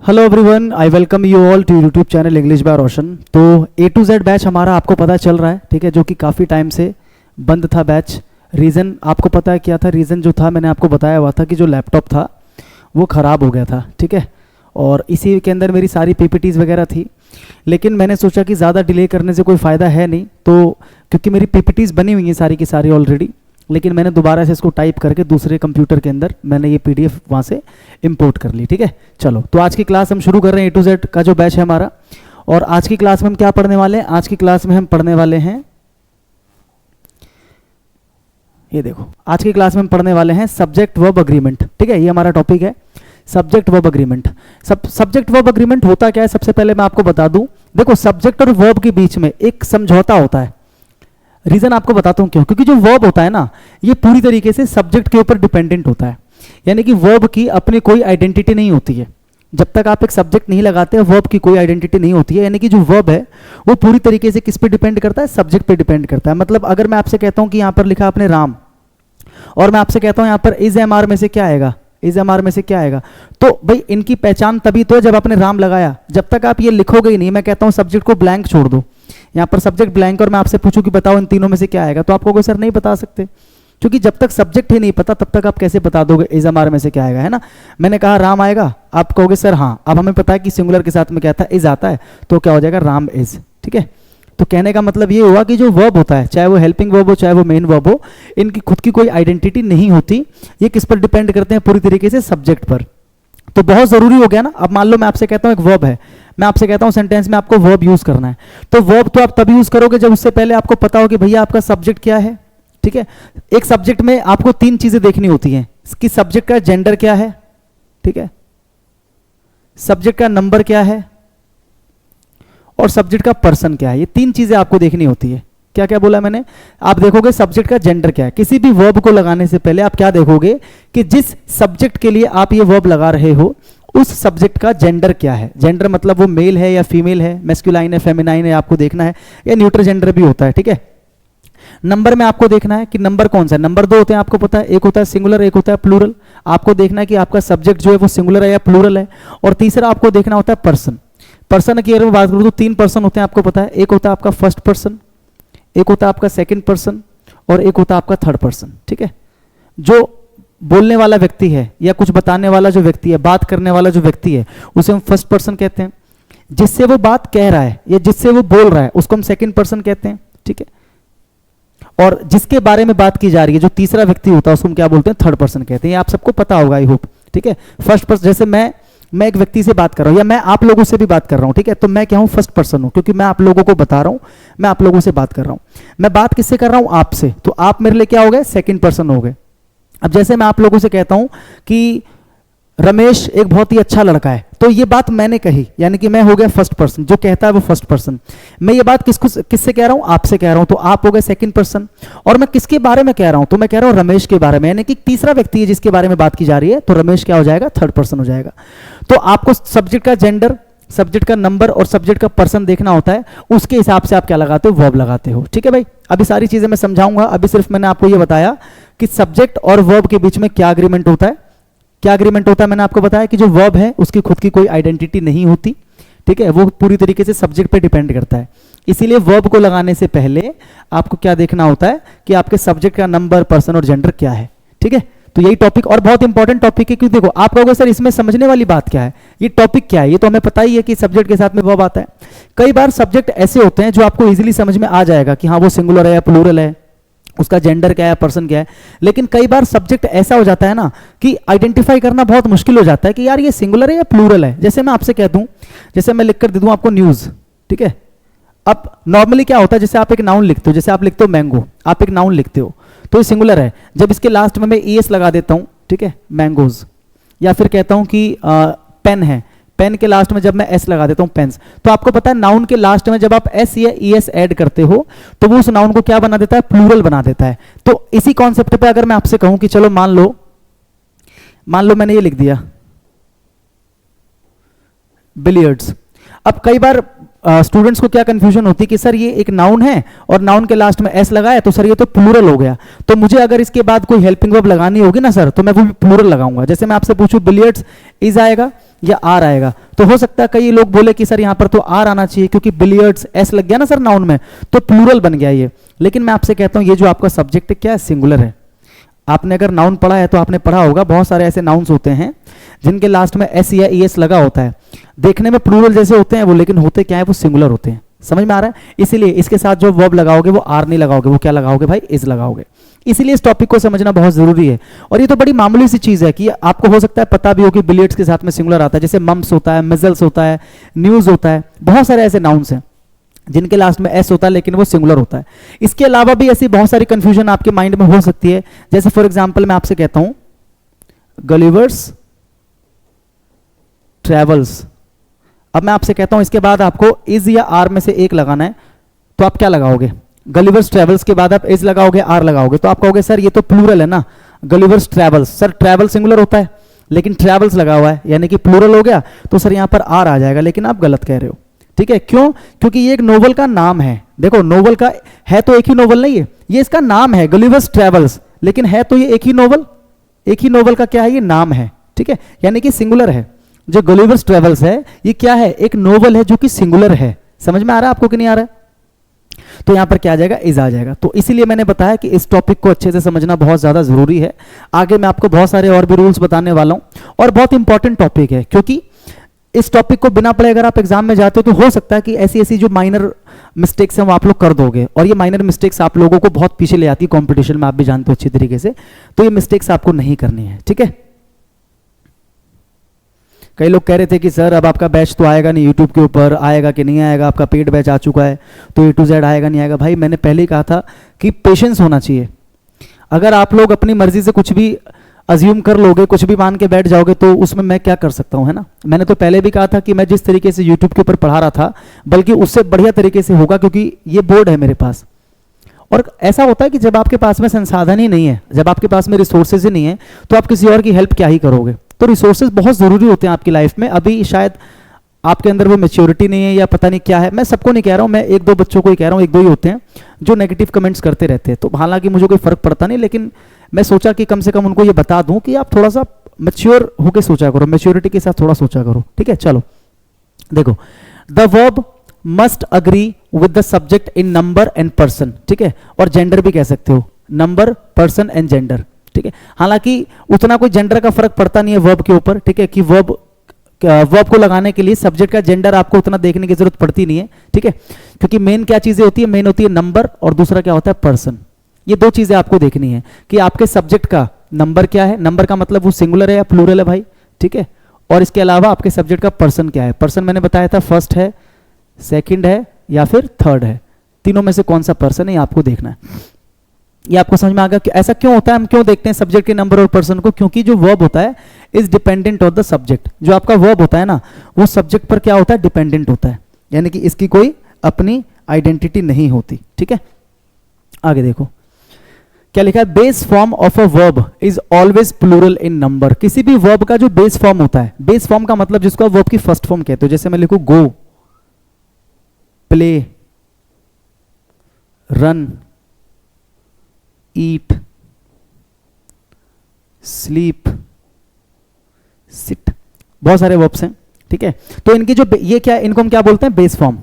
Hello everyone, I welcome you all to YouTube channel English by Roshan. तो A to Z batch हमारा आपको पता चल रहा है, ठीक है, जो कि काफ़ी टाइम से बंद था बैच। रीज़न आपको पता है क्या था? रीज़न जो था मैंने आपको बताया हुआ था कि जो लैपटॉप था वो ख़राब हो गया था, ठीक है, और इसी के अंदर मेरी सारी पीपीटीज़ वगैरह थी। लेकिन मैंने सोचा कि ज़्यादा डिले करने से कोई फ़ायदा है नहीं, तो क्योंकि मेरी पीपीटीज़ बनी हुई हैं सारी की सारी ऑलरेडी, लेकिन मैंने दोबारा से इसको टाइप करके दूसरे कंप्यूटर के अंदर मैंने ये पीडीएफ वहाँ से इंपोर्ट कर ली, ठीक है। चलो, तो आज की क्लास हम शुरू कर रहे हैं। ए टू जेड का जो बैच है हमारा, और आज की क्लास में हम क्या पढ़ने वाले हैं? आज की क्लास में हम पढ़ने वाले हैं, ये देखो, आज की क्लास में हम पढ़ने वाले हैं सब्जेक्ट वर्ब अग्रीमेंट, ठीक है। ये हमारा टॉपिक है, subject verb agreement. Subject verb agreement होता क्या है? सबसे पहले मैं आपको बता दूं, देखो, सब्जेक्ट और वर्ब के बीच में एक समझौता होता है। रीजन आपको बताता हूं क्यों। क्योंकि जो वर्ब होता है ना, ये पूरी तरीके से सब्जेक्ट के ऊपर डिपेंडेंट होता है, यानी कि वर्ब की अपनी कोई आइडेंटिटी नहीं होती है। जब तक आप एक सब्जेक्ट नहीं लगाते हैं, वर्ब की कोई आइडेंटिटी नहीं होती है। यानी कि जो वर्ब है वो पूरी तरीके से किस पे डिपेंड करता है? सब्जेक्ट पे डिपेंड करता है। मतलब अगर मैं आपसे कहता हूं कि यहां पर लिखा आपने राम, और मैं आपसे कहता हूं यहां पर इज एम आर में से क्या आएगा? इज एम आर में से क्या आएगा? तो भाई इनकी पहचान तभी तो है जब आपने राम लगाया। जब तक आप ये लिखोगे ही नहीं, मैं कहता हूं सब्जेक्ट को ब्लैंक छोड़ दो, यहाँ पर सब्जेक्ट ब्लैंक, और मैं आपसे पूछूं कि बताओ इन तीनों में से क्या आएगा, तो आप कहोगे सर नहीं बता सकते, क्योंकि जब तक सब्जेक्ट ही नहीं पता तब तक आप कैसे बता दोगे इज एम आर में से क्या आएगा, है ना। मैंने कहा राम आएगा, आप कहोगे सर हाँ। अब हमें पता है कि सिंगुलर के साथ में क्या था? इज आता है, तो क्या हो जाएगा? राम इज, ठीक है। तो कहने का मतलब ये हुआ कि जो वर्ब होता है, चाहे वो हेल्पिंग वर्ब हो चाहे वो मेन वर्ब हो, इनकी खुद की कोई आइडेंटिटी नहीं होती। ये किस पर डिपेंड करते हैं? पूरी तरीके से सब्जेक्ट पर। तो बहुत जरूरी हो गया ना। अब मान लो मैं आपसे कहता हूं एक वर्ब है, मैं आपसे कहता हूं सेंटेंस में आपको वर्ब यूज करना है, तो वर्ब तो आप तभी यूज करोगे जब उससे पहले आपको पता हो कि भैया आपका सब्जेक्ट क्या है, ठीक है। एक सब्जेक्ट में आपको तीन चीजें देखनी होती हैं कि सब्जेक्ट का जेंडर क्या है, ठीक है, सब्जेक्ट का नंबर क्या है, और सब्जेक्ट का पर्सन क्या है। ये तीन चीजें आपको देखनी होती है। क्या क्या बोला मैंने? आप देखोगे सब्जेक्ट का जेंडर क्या है। किसी भी वर्ब को लगाने से पहले आप क्या देखोगे कि जिस सब्जेक्ट के लिए आप ये वर्ब लगा रहे हो उस सब्जेक्ट का जेंडर क्या है। जेंडर मतलब वो मेल है या फीमेल है, मैस्कुलाइन है, फेमिनाइन है, आपको देखना है, या न्यूट्रल जेंडर भी होता है, ठीक है। नंबर में आपको देखना है कि नंबर कौन सा है। नंबर दो होते हैं, आपको पता है, एक होता है सिंगुलर, एक होता है प्लूरल। आपको देखना है कि आपका सब्जेक्ट जो है वो सिंगुलर है या प्लूरल है। और तीसरा आपको देखना होता है पर्सन। पर्सन की अगर मैं बात करूं तो तीन पर्सन होते हैं, आपको पता है। एक होता है आपका फर्स्ट पर्सन, एक होता है आपका सेकंड पर्सन, और एक होता है आपका थर्ड पर्सन, ठीक है। जो बोलने वाला व्यक्ति है या कुछ बताने वाला जो व्यक्ति है, बात करने वाला जो व्यक्ति है, उसे हम फर्स्ट पर्सन कहते हैं। जिससे वो बात कह रहा है या जिससे वो बोल रहा है उसको हम सेकंड पर्सन कहते हैं, ठीक है। और जिसके बारे में बात की जा रही है, जो तीसरा व्यक्ति होता है, उसको हम क्या बोलते हैं? थर्ड पर्सन कहते हैं। ये आप सबको पता होगा, आई होप, ठीक है। फर्स्ट पर्सन, जैसे मैं एक व्यक्ति से बात कर रहा हूं या मैं आप लोगों से भी बात कर रहा हूं, ठीक है, तो मैं क्या हूं? फर्स्ट पर्सन हूं, क्योंकि मैं आप लोगों को बता रहा हूं, मैं आप लोगों से बात कर रहा हूं। मैं बात किससे कर रहा हूं? आपसे। तो आप मेरे लिए क्या हो गए? सेकंड पर्सन हो गए। अब जैसे मैं आप लोगों से कहता हूं कि रमेश एक बहुत ही अच्छा लड़का है, तो ये बात मैंने कही, यानी कि मैं हो गया फर्स्ट पर्सन, जो कहता है वो फर्स्ट पर्सन। मैं ये बात किससे कह रहा हूं? आपसे कह रहा हूं, तो आप हो गए सेकंड पर्सन। और मैं किसके बारे में कह रहा हूं? तो मैं कह रहा हूं रमेश के बारे में, यानी कि तीसरा व्यक्ति है जिसके बारे में बात की जा रही है, तो रमेश क्या हो जाएगा? थर्ड पर्सन हो जाएगा। तो आपको सब्जेक्ट का जेंडर, सब्जेक्ट का नंबर और सब्जेक्ट का पर्सन देखना होता है। उसके हिसाब से आप क्या लगाते हो? वर्ब लगाते हो, ठीक है भाई। अभी सारी चीजें मैं समझाऊंगा, अभी सिर्फ मैंने आपको ये बताया कि सब्जेक्ट और वर्ब के बीच में क्या अग्रीमेंट होता है। क्या अग्रीमेंट होता है? मैंने आपको बताया कि जो वर्ब है उसकी खुद की कोई आइडेंटिटी नहीं होती, ठीक है, वो पूरी तरीके से सब्जेक्ट पे डिपेंड करता है। इसीलिए वर्ब को लगाने से पहले आपको क्या देखना होता है कि आपके सब्जेक्ट का नंबर, पर्सन और जेंडर क्या है, ठीक है। तो यही टॉपिक, और बहुत इंपॉर्टेंट टॉपिक है, क्योंकि देखो आप कहोगे सर इसमें समझने वाली बात क्या है, ये टॉपिक क्या है? ये तो हमें पता ही है कि सब्जेक्ट के साथ में वर्ब आता है। कई बार सब्जेक्ट ऐसे होते हैं जो आपको इजीली समझ में आ जाएगा कि हाँ वो सिंगुलर है या प्लूरल है, उसका जेंडर क्या है, पर्सन क्या है। लेकिन कई बार सब्जेक्ट ऐसा हो जाता है ना कि आइडेंटिफाई करना बहुत मुश्किल हो जाता है कि यार ये सिंगुलर है या प्लूरल है। जैसे मैं आपसे कह दूं, जैसे मैं लिखकर दे दूं आपको न्यूज, ठीक है। अब नॉर्मली क्या होता है, जैसे आप एक नाउन लिखते हो, जैसे आप लिखते हो मैंगो, आप एक नाउन लिखते हो तो ये सिंगुलर है। जब इसके लास्ट में मैं ईएस लगा देता हूं, ठीक है, मैंगोज, या फिर कहता हूं कि पेन है, पेन के लास्ट में जब मैं एस लगा देता हूं पेन्स, तो आपको पता है नाउन के लास्ट में जब आप एस या ईएस ऐड करते हो तो वो उस नाउन को क्या बना देता है? प्लूरल बना देता है। तो इसी कॉन्सेप्ट पे अगर मैं आपसे कहूं कि चलो मान लो मैंने ये लिख दिया बिलियर्ड्स। अब कई बार स्टूडेंट्स को क्या कंफ्यूजन होती है कि सर ये एक नाउन है और नाउन के लास्ट में एस लगाया तो सर ये तो प्लूरल हो गया, तो मुझे अगर इसके बाद कोई हेल्पिंग वर्ब लगानी होगी ना सर, तो मैं वो भी प्लूरल लगाऊंगा। जैसे मैं आपसे पूछूं बिलियर्ड्स इज आएगा, या आर आएगा। तो हो सकता है कई लोग बोले कि सर यहाँ पर तो आर आना चाहिए क्योंकि बिलियर्ड्स एस लग गया ना सर नाउन में, तो प्लूरल बन गया ये। लेकिन मैं आपसे कहता हूँ ये जो आपका सब्जेक्ट है क्या है, सिंगुलर है। आपने अगर नाउन पढ़ा है तो आपने पढ़ा होगा बहुत सारे ऐसे नाउन्स होते हैं जिनके लास्ट में एस या ई एस लगा होता है, देखने में प्लूरल जैसे होते हैं वो, लेकिन होते क्या है, वो सिंगुलर होते हैं। समझ में आ रहा है? इसीलिए इसके साथ जो वर्ब लगाओगे वो आर नहीं लगाओगे, वो क्या लगाओगे भाई, इज लगाओगे। इसीलिए इस टॉपिक को समझना बहुत जरूरी है। और ये तो बड़ी मामूली सी चीज है कि आपको हो सकता है पता भी हो कि बिलियर्ड्स के साथ में सिंगुलर आता है, जैसे मम्स होता है, मिजल्स होता है, न्यूज होता है, बहुत सारे ऐसे नाउन्स हैं जिनके लास्ट में एस होता है लेकिन वो सिंगुलर होता है। इसके अलावा भी ऐसी बहुत सारी कंफ्यूजन आपके माइंड में हो सकती है, जैसे फॉर एग्जांपल मैं आपसे कहता हूं गलिवर्स ट्रेवल्स। अब मैं आपसे कहता हूं इसके बाद आपको इज या आर में से एक लगाना है, तो आप क्या लगाओगे, गलिवर्स ट्रेवल्स के बाद आप इज लगाओगे, आर लगाओगे, तो आप कहोगे सर ये तो प्लूरल है ना, Gulliver's travels. Sir travel singular होता है लेकिन ट्रेवल्स लगा हुआ है यानी कि प्लूरल हो गया, तो सर यहां पर आर आ जाएगा, लेकिन आप गलत कह रहे हो। ठीक है, क्यों? क्योंकि ये एक नोवेल का नाम है। देखो नोवेल का है तो एक ही नोवेल नहीं है, ये इसका नाम है गलिवर्स ट्रेवल्स, लेकिन है तो ये एक ही नोवेल। एक ही नोवेल का क्या है, ये नाम है। ठीक है, यानी कि सिंगुलर है। जो गलिवर्स ट्रेवल्स है ये क्या है, एक नोवेल है जो कि सिंगुलर है। समझ में आ रहा है आपको कि नहीं आ रहा है? तो यहां पर क्या आ जाएगा, इज आ जाएगा। तो इसीलिए मैंने बताया कि इस टॉपिक को अच्छे से समझना बहुत ज्यादा जरूरी है। आगे मैं आपको बहुत सारे और भी रूल्स बताने वाला हूं, और बहुत इंपॉर्टेंट टॉपिक है, क्योंकि इस टॉपिक को बिना पढ़े अगर आप एग्जाम में जाते हो तो हो सकता है कि ऐसी ऐसी जो माइनर मिस्टेक्स हैं वो आप लोग कर दोगे, और ये माइनर मिस्टेक्स आप लोगों को बहुत पीछे ले आती है कंपटीशन में, आप भी जानते हो अच्छी तरीके से। तो ये मिस्टेक्स आपको नहीं करनी है। ठीक है, कई लोग कह रहे थे कि सर अब आपका बैच तो आएगा नहीं यूट्यूब के ऊपर, आएगा कि नहीं आएगा, आपका पेड बैच आ चुका है तो ए टू जेड आएगा नहीं आएगा। भाई मैंने पहले ही कहा था कि पेशेंस होना चाहिए। अगर आप लोग अपनी मर्जी से कुछ भी अज्यूम कर लोगे, कुछ भी मान के बैठ जाओगे, तो उसमें मैं क्या कर सकता हूं, है ना। मैंने तो पहले भी कहा था कि मैं जिस तरीके से यूट्यूब के ऊपर पढ़ा रहा था बल्कि उससे बढ़िया तरीके से होगा, क्योंकि ये बोर्ड है मेरे पास। और ऐसा होता है कि जब आपके पास में संसाधन ही नहीं है, जब आपके पास में रिसोर्सेज ही नहीं है, तो आप किसी और की हेल्प क्या ही करोगे। तो रिसोर्सेज बहुत जरूरी होते हैं आपकी लाइफ में। अभी शायद आपके अंदर वो मेच्योरिटी नहीं है या पता नहीं क्या है, मैं सबको नहीं कह रहा हूं, मैं एक दो बच्चों को ही कह रहा हूं, एक दो ही होते हैं जो नेगेटिव कमेंट्स करते रहते हैं। तो हालांकि मुझे कोई फर्क पड़ता नहीं, लेकिन मैं सोचा कि कम से कम उनको ये बता दूं कि आप थोड़ा सा मैच्योर होकर सोचा करो, मैच्योरिटी के साथ थोड़ा सोचा करो। ठीक है, चलो देखो, the verb must agree with the subject in number and person. ठीक है, और जेंडर भी कह सकते हो, नंबर, पर्सन एंड जेंडर। ठीक है, हालांकि उतना कोई जेंडर का फर्क पड़ता नहीं है वर्ब के ऊपर। ठीक है, कि वर्ब को लगाने के लिए सब्जेक्ट का जेंडर आपको उतना देखने की जरूरत पड़ती नहीं है। ठीक है, क्योंकि मेन क्या चीजें होती है, मेन होती है नंबर और दूसरा क्या होता है, पर्सन। ये दो चीजें आपको देखनी है कि आपके सब्जेक्ट का नंबर क्या है, नंबर का मतलब वो सिंगुलर है या प्लूरल है भाई। ठीक है, और इसके अलावा आपके सब्जेक्ट का पर्सन क्या है। पर्सन मैंने बताया था फर्स्ट है, सेकंड है या फिर थर्ड है, तीनों में से कौन सा पर्सन है ये आपको देखना है। ये आपको समझ में आ गया कि ऐसा क्यों होता है, हम क्यों देखते हैं सब्जेक्ट के नंबर और पर्सन को, क्योंकि जो वर्ब होता है is dependent on the subject. जो आपका वर्ब होता है ना वो सब्जेक्ट पर क्या होता है, डिपेंडेंट होता है, यानी कि इसकी कोई अपनी आइडेंटिटी नहीं होती। ठीक है, आगे देखो क्या लिखा है, base form of a verb is always plural in number. किसी भी वर्ब का जो बेस फॉर्म होता है, बेस फॉर्म का मतलब जिसको आप वर्ब की फर्स्ट फॉर्म कहते हो, जैसे मैं लिखूं गो, प्ले, रन, ईट, स्लीप, सिट, बहुत सारे वर्ब्स हैं। ठीक है, तो इनकी जो ये क्या, इनको हम क्या बोलते हैं, बेस फॉर्म।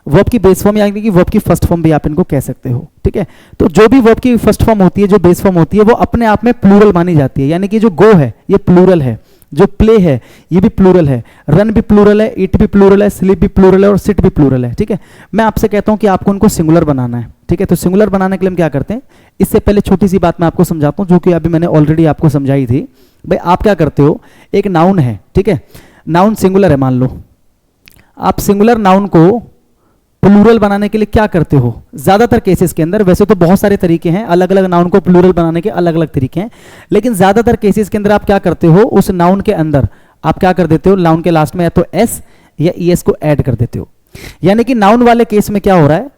वर्ब की बेस फॉर्म यानी कि वर्ब की फर्स्ट फॉर्म भी आप इनको कह सकते हो। ठीक है, तो जो भी वर्ब की फर्स्ट फॉर्म होती है, जो बेस फॉर्म होती है, वो अपने आप में प्लूरल मानी जाती है। यानी कि जो गो है ये प्लूरल है, जो प्ले है ये भी प्लूरल है, रन भी प्लूरल है, ईट भी प्लूरल है, स्लीप भी प्लूरल है और सिट भी प्लूरल है। ठीक है, मैं आपसे कहता हूं कि आपको उनको सिंगुलर बनाना है। ठीक है, तो सिंगुलर बनाने के लिए हम क्या करते हैं, इससे पहले छोटी सी बात मैं आपको समझाता हूं जो कि अभी मैंने ऑलरेडी आपको समझाई थी। भाई आप क्या करते हो, एक नाउन है, ठीक है, नाउन सिंगुलर है मान लो, आप सिंगुलर नाउन को प्लूरल बनाने के लिए क्या करते हो, ज्यादातर केसेस के अंदर, वैसे तो बहुत सारे तरीके हैं, अलग अलग नाउन को प्लूरल बनाने के अलग अलग तरीके हैं, लेकिन ज्यादातर केसेस के अंदर आप क्या करते हो, उस नाउन के अंदर आप क्या कर देते हो, नाउन के लास्ट में या तो एस या ईएस को ऐड कर देते हो। यानी कि नाउन वाले केस में क्या हो रहा है,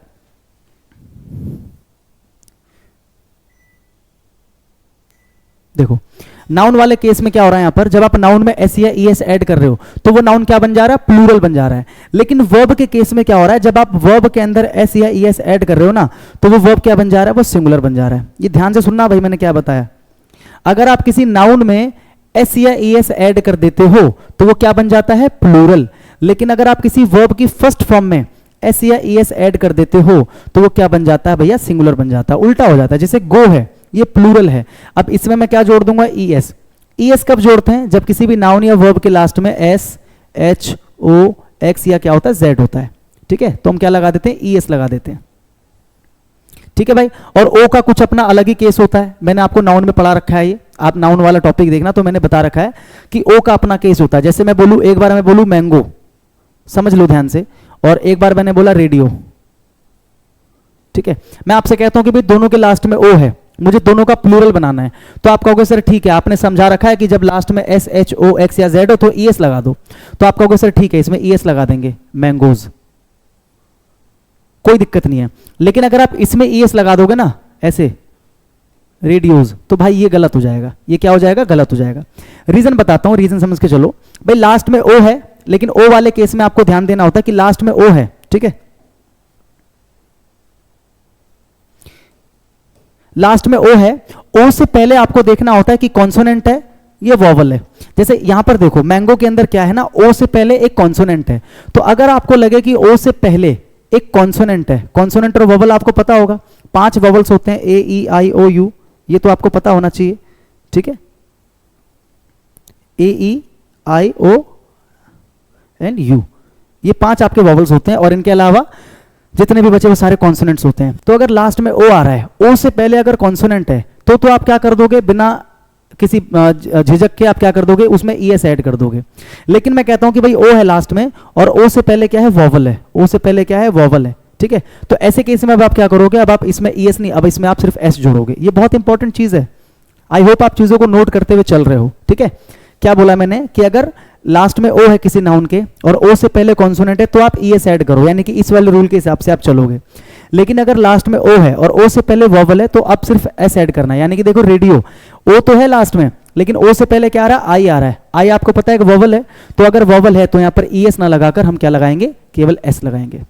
देखो नाउन वाले केस में क्या हो रहा है, यहां पर जब आप नाउन में एस या ईएस ऐड कर रहे हो तो वो नाउन क्या बन जा रहा है, प्लूरल बन जा रहा है। लेकिन वर्ब के केस में क्या हो रहा है, जब आप वर्ब के अंदर एस या ईएस ऐड कर रहे हो ना, तो वो वर्ब क्या बन जा रहा है, वो सिंगुलर बन जा रहा है। ये ध्यान से सुनना भाई मैंने क्या बताया, अगर आप किसी नाउन में एस या ईएस ऐड कर देते हो तो वो क्या बन जाता है, प्लूरल। लेकिन अगर आप किसी वर्ब की फर्स्ट फॉर्म में एस या ईएस ऐड कर देते हो तो वो क्या बन जाता है भैया, सिंगुलर बन जाता है, उल्टा हो जाता है। जैसे गो है, ये प्लूरल है, अब इसमें मैं क्या जोड़ दूंगा, ईएस। ईएस कब जोड़ते हैं, जब किसी भी नाउन या वर्ब के लास्ट में एस, एच, ओ, एक्स या क्या होता है, जेड होता है। ठीक है, तो हम क्या लगा देते हैं, ईएस लगा देते हैं। ठीक है भाई, और ओ का कुछ अपना अलग ही केस होता है, मैंने आपको नाउन में पढ़ा रखा है, ये आप नाउन वाला टॉपिक देखना, तो मैंने बता रखा है कि ओ का अपना केस होता है। जैसे मैं बोलूं, एक बार मैं बोलूं मैंगो, समझ लो ध्यान से, और एक बार मैंने बोला रेडियो। ठीक है, मैं आपसे कहता हूं कि भाई दोनों के लास्ट में ओ है, मुझे दोनों का प्लूरल बनाना है, तो आप कहोगे सर ठीक है, आपने समझा रखा है कि जब लास्ट में एस, एच, ओ, एक्स या जेड हो तो ईएस लगा दो, तो आप कहोगे सर ठीक है, इसमें ईएस लगा देंगे, मैंगोज, कोई दिक्कत नहीं है। लेकिन अगर आप इसमें ईएस लगा दोगे ना ऐसे, रेडियोज, तो भाई ये गलत हो जाएगा, ये क्या हो जाएगा, गलत हो जाएगा। रीजन बताता हूं, रीजन समझ के चलो भाई। लास्ट में ओ है, लेकिन ओ वाले केस में आपको ध्यान देना होता है कि लास्ट में ओ है, ठीक है, लास्ट में ओ है, ओ से पहले आपको देखना होता है कि कॉन्सोनेंट है ये वॉवल है। जैसे यहां पर देखो, मैंगो के अंदर क्या है ना, ओ से पहले एक कॉन्सोनेंट है, तो अगर आपको लगे कि ओ से पहले एक कॉन्सोनेंट है, कॉन्सोनेंट और वॉवल आपको पता होगा, 5 वॉवल्स होते हैं, ए, ई, आई, ओ, यू, ये तो आपको पता होना चाहिए। ठीक है, ए, ई, आई, ओ एंड यू, ये 5 आपके वॉवल्स होते हैं, और इनके अलावा जितने भी बचे वो सारे कॉन्सोनेंट्स होते हैं। तो अगर लास्ट में ओ आ रहा है, ओ से पहले अगर कॉन्सोनेंट है तो आप क्या कर दोगे, बिना किसी झिझक के आप क्या कर दोगे, उसमें ईएस ऐड कर दोगे। लेकिन मैं कहता हूं कि भाई ओ है लास्ट में, और ओ से पहले क्या है, वॉवल है, ओ से पहले क्या है, वॉवल है। ठीक है, तो ऐसे केस में अब आप क्या करोगे, अब आप इसमें ईएस नहीं, अब इसमें आप सिर्फ एस जोड़ोगे। ये बहुत इंपॉर्टेंट चीज है, आई होप आप चीजों को नोट करते हुए चल रहे हो। ठीक है, क्या बोला मैंने कि अगर लास्ट में ओ है किसी नाउन के और ओ से पहले कॉन्सोनेंट है तो आप ईएस ऐड करो, यानी कि इस वाले रूल के हिसाब से आप चलोगे। लेकिन अगर लास्ट में ओ है और ओ से पहले वॉवल है तो आप सिर्फ एस ऐड करना है। यानी कि देखो, रेडियो ओ तो है लास्ट में, लेकिन ओ से पहले क्या आ रहा है, आई आ रहा है। आई आपको पता है कि वॉवल है, तो अगर वॉवल है तो यहां पर ईएस ना लगाकर हम क्या लगाएंगे, केवल एस लगाएंगे।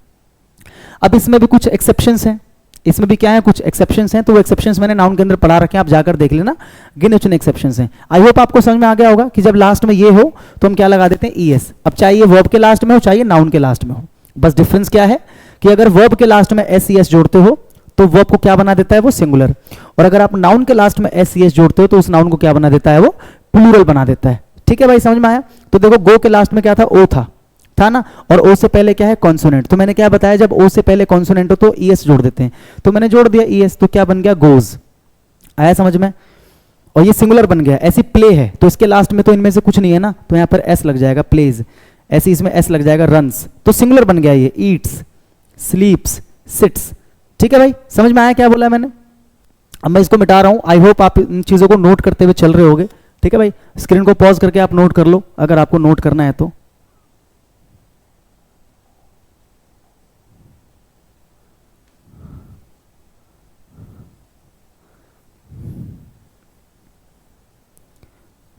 अब इसमें भी कुछ एक्सेप्शंस हैं, इसमें भी क्या है, कुछ एक्सेप्शंस हैं, तो वो एक्सेप्शंस मैंने नाउन के अंदर पढ़ा रखे हैं, आप जाकर देख लेना, गिने चुने एक्सेप्शंस हैं। आई होप आपको समझ में आ गया होगा कि जब लास्ट में ये हो तो हम क्या लगा देते हैं, ईएस। अब चाहे ये वर्ब के लास्ट में हो, चाहे नाउन के लास्ट में हो, बस डिफरेंस क्या है कि अगर वर्ब के लास्ट में एस ईएस जोड़ते हो तो वर्ब को क्या बना देता है, वो सिंगुलर, और अगर आप नाउन के लास्ट में एस ईएस जोड़ते हो तो उस नाउन को क्या बना देता है, वो प्लूरल बना देता है। ठीक है भाई, समझ में आया। तो देखो, गो के लास्ट में क्या था, ओ था ना, और ओ से पहले क्या है, कॉन्सोनेंट। तो मैंने क्या बताया, जब ओ से पहले कॉन्सोनेंट हो तो ईएस जोड़ देते हैं, तो मैंने जोड़ दिया ईएस, तो क्या बन गया, गोज। आया समझ में, और ये सिंगुलर बन गया। ऐसी प्ले है तो इसके लास्ट में तो इनमें से कुछ नहीं है ना, तो यहां पर एस लग जाएगा, प्लेज। ऐसे इसमें एस लग जाएगा, रन्स, तो सिंगुलर बन गया ये, ईट्स, स्लीप्स, सिट्स। ठीक है भाई, समझ में आया क्या बोला मैंने। अब मैं इसको मिटा रहा हूं, आई होप आप इन चीजों को नोट करते हुए चल रहे होगे। ठीक है भाई, स्क्रीन को पॉज करके आप नोट कर लो अगर आपको नोट करना है तो।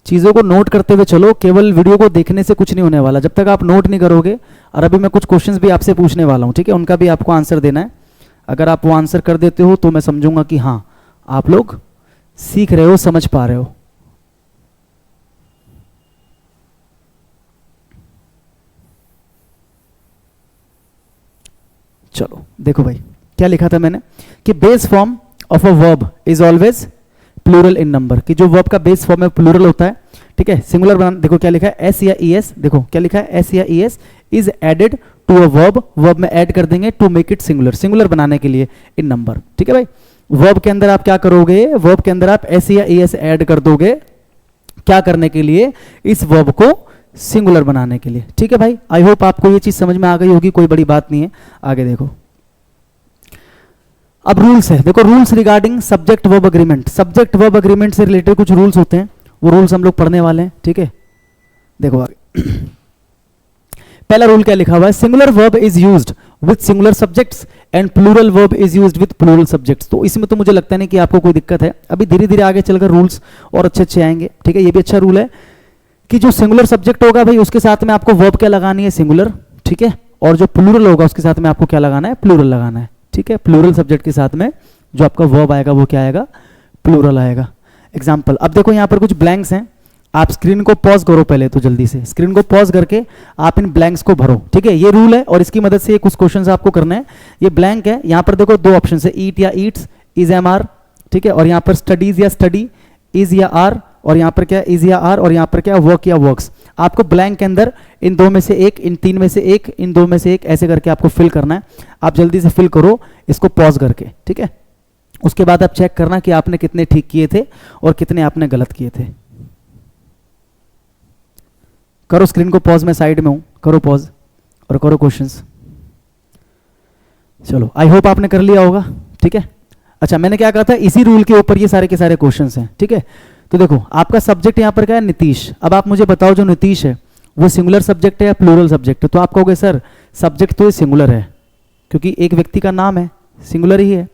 चीज़ों को नोट करते हुए चलो, केवल वीडियो को देखने से कुछ नहीं होने वाला जब तक आप नोट नहीं करोगे। और अभी मैं कुछ क्वेश्चंस भी आपसे पूछने वाला हूँ, ठीक है, उनका भी आपको आंसर देना है। अगर आप वो आंसर कर देते हो तो मैं समझूंगा कि हाँ, आप लोग सीख रहे हो, समझ पा रहे हो। चलो देखो भाई, क्या लिखा था मैंने कि base form of a verb is always plural in number, कि जो वर्ब का बेस फॉर्म है प्लूरल होता है। ठीक है, सिंगुलर बनाना, देखो क्या लिखा है, एस या ई एस, देखो क्या लिखा है, एस या E S is added to a verb, verb में ऐड कर देंगे to make it singular, singular बनाने के लिए इन नंबर। ठीक है भाई, वर्ब के अंदर आप क्या करोगे, वर्ब के अंदर आप एस या ई एस ऐड कर दोगे, क्या करने के लिए, इस वर्ब को सिंगुलर बनाने के लिए। ठीक है भाई, आई होप आपको ये चीज समझ में आ गई होगी, कोई बड़ी बात नहीं है। आगे देखो, अब रूल्स है, देखो rules regarding subject verb agreement. Subject verb agreement से रिलेटेड कुछ रूल्स होते हैं, वो रूल्स हम लोग पढ़ने वाले हैं। ठीक है, देखो आगे पहला रूल क्या लिखा हुआ है, singular verb is used with singular subjects and plural verb is used with plural subjects. तो इसमें तो मुझे लगता नहीं कि आपको कोई दिक्कत है, अभी धीरे धीरे आगे चलकर रूल्स और अच्छे अच्छे आएंगे। ठीक है, ये भी अच्छा रूल है कि जो सिंगुलर सब्जेक्ट होगा भाई उसके साथ में आपको वर्ब क्या लगानी है, सिंगुलर। ठीक है, और जो प्लूरल होगा उसके साथ में आपको क्या लगाना है, प्लूरल लगाना है। ठीक है, प्लूरल सब्जेक्ट के साथ में जो आपका वर्ब आएगा वो क्या आएगा, प्लूरल आएगा। एग्जाम्पल, अब देखो यहाँ पर कुछ ब्लैंक्स हैं, आप स्क्रीन को पॉज करो पहले तो, जल्दी से स्क्रीन को पॉज करके आप इन ब्लैंक्स को भरो, ठीक है। ये रूल है और इसकी मदद से ये कुछ क्वेश्चंस आपको करना है। ये ब्लैंक है, यहाँ पर देखो दो ऑप्शन है, ईट या ईट्स, इज एम आर, ठीक है, और यहाँ पर स्टडीज या स्टडी, इज या आर, और यहाँ पर क्या इज या आर, और यहाँ पर क्या वर्क या वर्क्स। आपको ब्लैंक के अंदर इन दो में से एक, इन तीन में से एक, इन दो में से एक, ऐसे करके आपको फिल करना है। आप जल्दी से फिल करो इसको पॉज करके, ठीक है। उसके बाद आप चेक करना कि आपने कितने ठीक किए थे और कितने आपने गलत किए थे। करो स्क्रीन को पॉज, मैं साइड में हूं, करो पॉज और करो क्वेश्चंस। चलो आई होप आपने कर लिया होगा, ठीक है। अच्छा, मैंने क्या कहा था, इसी रूल के ऊपर ये सारे के सारे क्वेश्चंस हैं, ठीक है। तो देखो आपका सब्जेक्ट यहाँ पर क्या है, नीतीश। अब आप मुझे बताओ जो नीतीश है वो सिंगुलर सब्जेक्ट है या प्लूरल सब्जेक्ट है। तो आप कहोगे सर सब्जेक्ट तो ये सिंगुलर है क्योंकि एक व्यक्ति का नाम है, सिंगुलर ही है।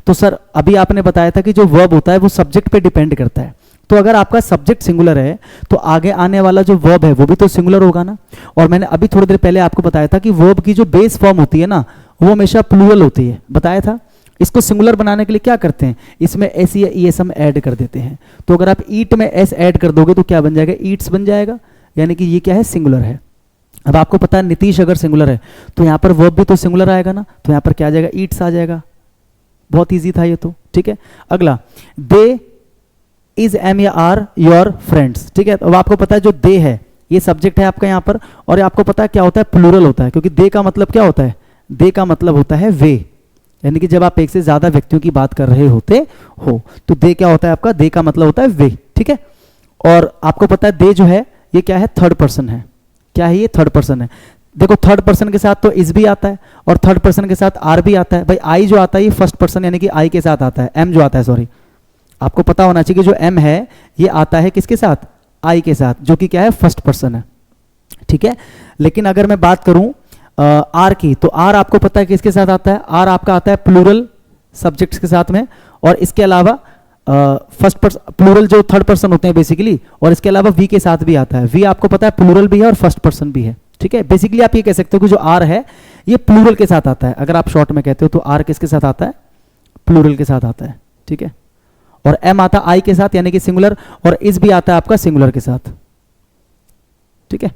तो सर अभी आपने बताया था कि जो वर्ब होता है वो सब्जेक्ट पे डिपेंड करता है। तो अगर आपका सब्जेक्ट सिंगुलर है तो आगे आने वाला जो वर्ब है वो भी तो सिंगुलर होगा ना। और मैंने अभी थोड़ी देर पहले आपको बताया था कि वर्ब की जो बेस फॉर्म होती है ना वो हमेशा प्लूरल होती है, बताया था। इसको सिंगुलर बनाने के लिए क्या करते हैं, इसमें एस या ई एस हम ऐड कर देते हैं। तो अगर आप ईट में एस ऐड कर दोगे तो क्या बन जाएगा, ईट्स बन जाएगा, यानी कि ये क्या है, सिंगुलर है। अब आपको पता है नीतीश अगर सिंगुलर है तो यहाँ पर वर्ब भी तो सिंगुलर आएगा ना, तो यहाँ पर क्या आ जाएगा, ईट्स आ जाएगा। बहुत ईजी था ये तो, ठीक है। अगला, दे इज एम या आर योर फ्रेंड्स, ठीक है। अब आपको पता है जो दे है ये सब्जेक्ट है आपका यहाँ पर, और आपको पता है क्या होता है, प्लूरल होता है, क्योंकि दे का मतलब क्या होता है, दे का मतलब होता है वे, यानी कि जब आप एक से ज्यादा व्यक्तियों की बात कर रहे होते हो तो दे क्या होता है आपका, दे का मतलब होता है वे, ठीक है। और आपको पता है दे जो है ये क्या है, थर्ड पर्सन है। क्या है ये, थर्ड पर्सन है। देखो थर्ड पर्सन के साथ तो इज भी आता है और थर्ड पर्सन के साथ आर भी आता है। भाई आई जो आता है ये फर्स्ट पर्सन यानी कि आई के साथ आता है। एम जो आता है, सॉरी आपको पता होना चाहिए कि जो एम है ये आता है किसके साथ, आई के साथ, जो कि क्या है, फर्स्ट पर्सन है, ठीक है। लेकिन अगर मैं बात करूं आर की, तो आर आपको पता है किसके साथ आता है, आर आपका आता है प्लूरल सब्जेक्ट्स के साथ में, और इसके अलावा फर्स्ट पर्सन प्लूरल जो थर्ड पर्सन होते हैं बेसिकली, और इसके अलावा वी के साथ भी आता है। वी आपको पता है प्लूरल भी है और फर्स्ट पर्सन भी है, ठीक है। बेसिकली आप ये कह सकते हो कि जो आर है ये प्लूरल के साथ आता है। अगर आप शॉर्ट में कहते हो तो आर किसके साथ आता है, प्लूरल के साथ आता है, ठीक है। और एम आता है आई के साथ यानी कि सिंगुलर, और इज भी आता है आपका सिंगुलर के साथ, ठीक है।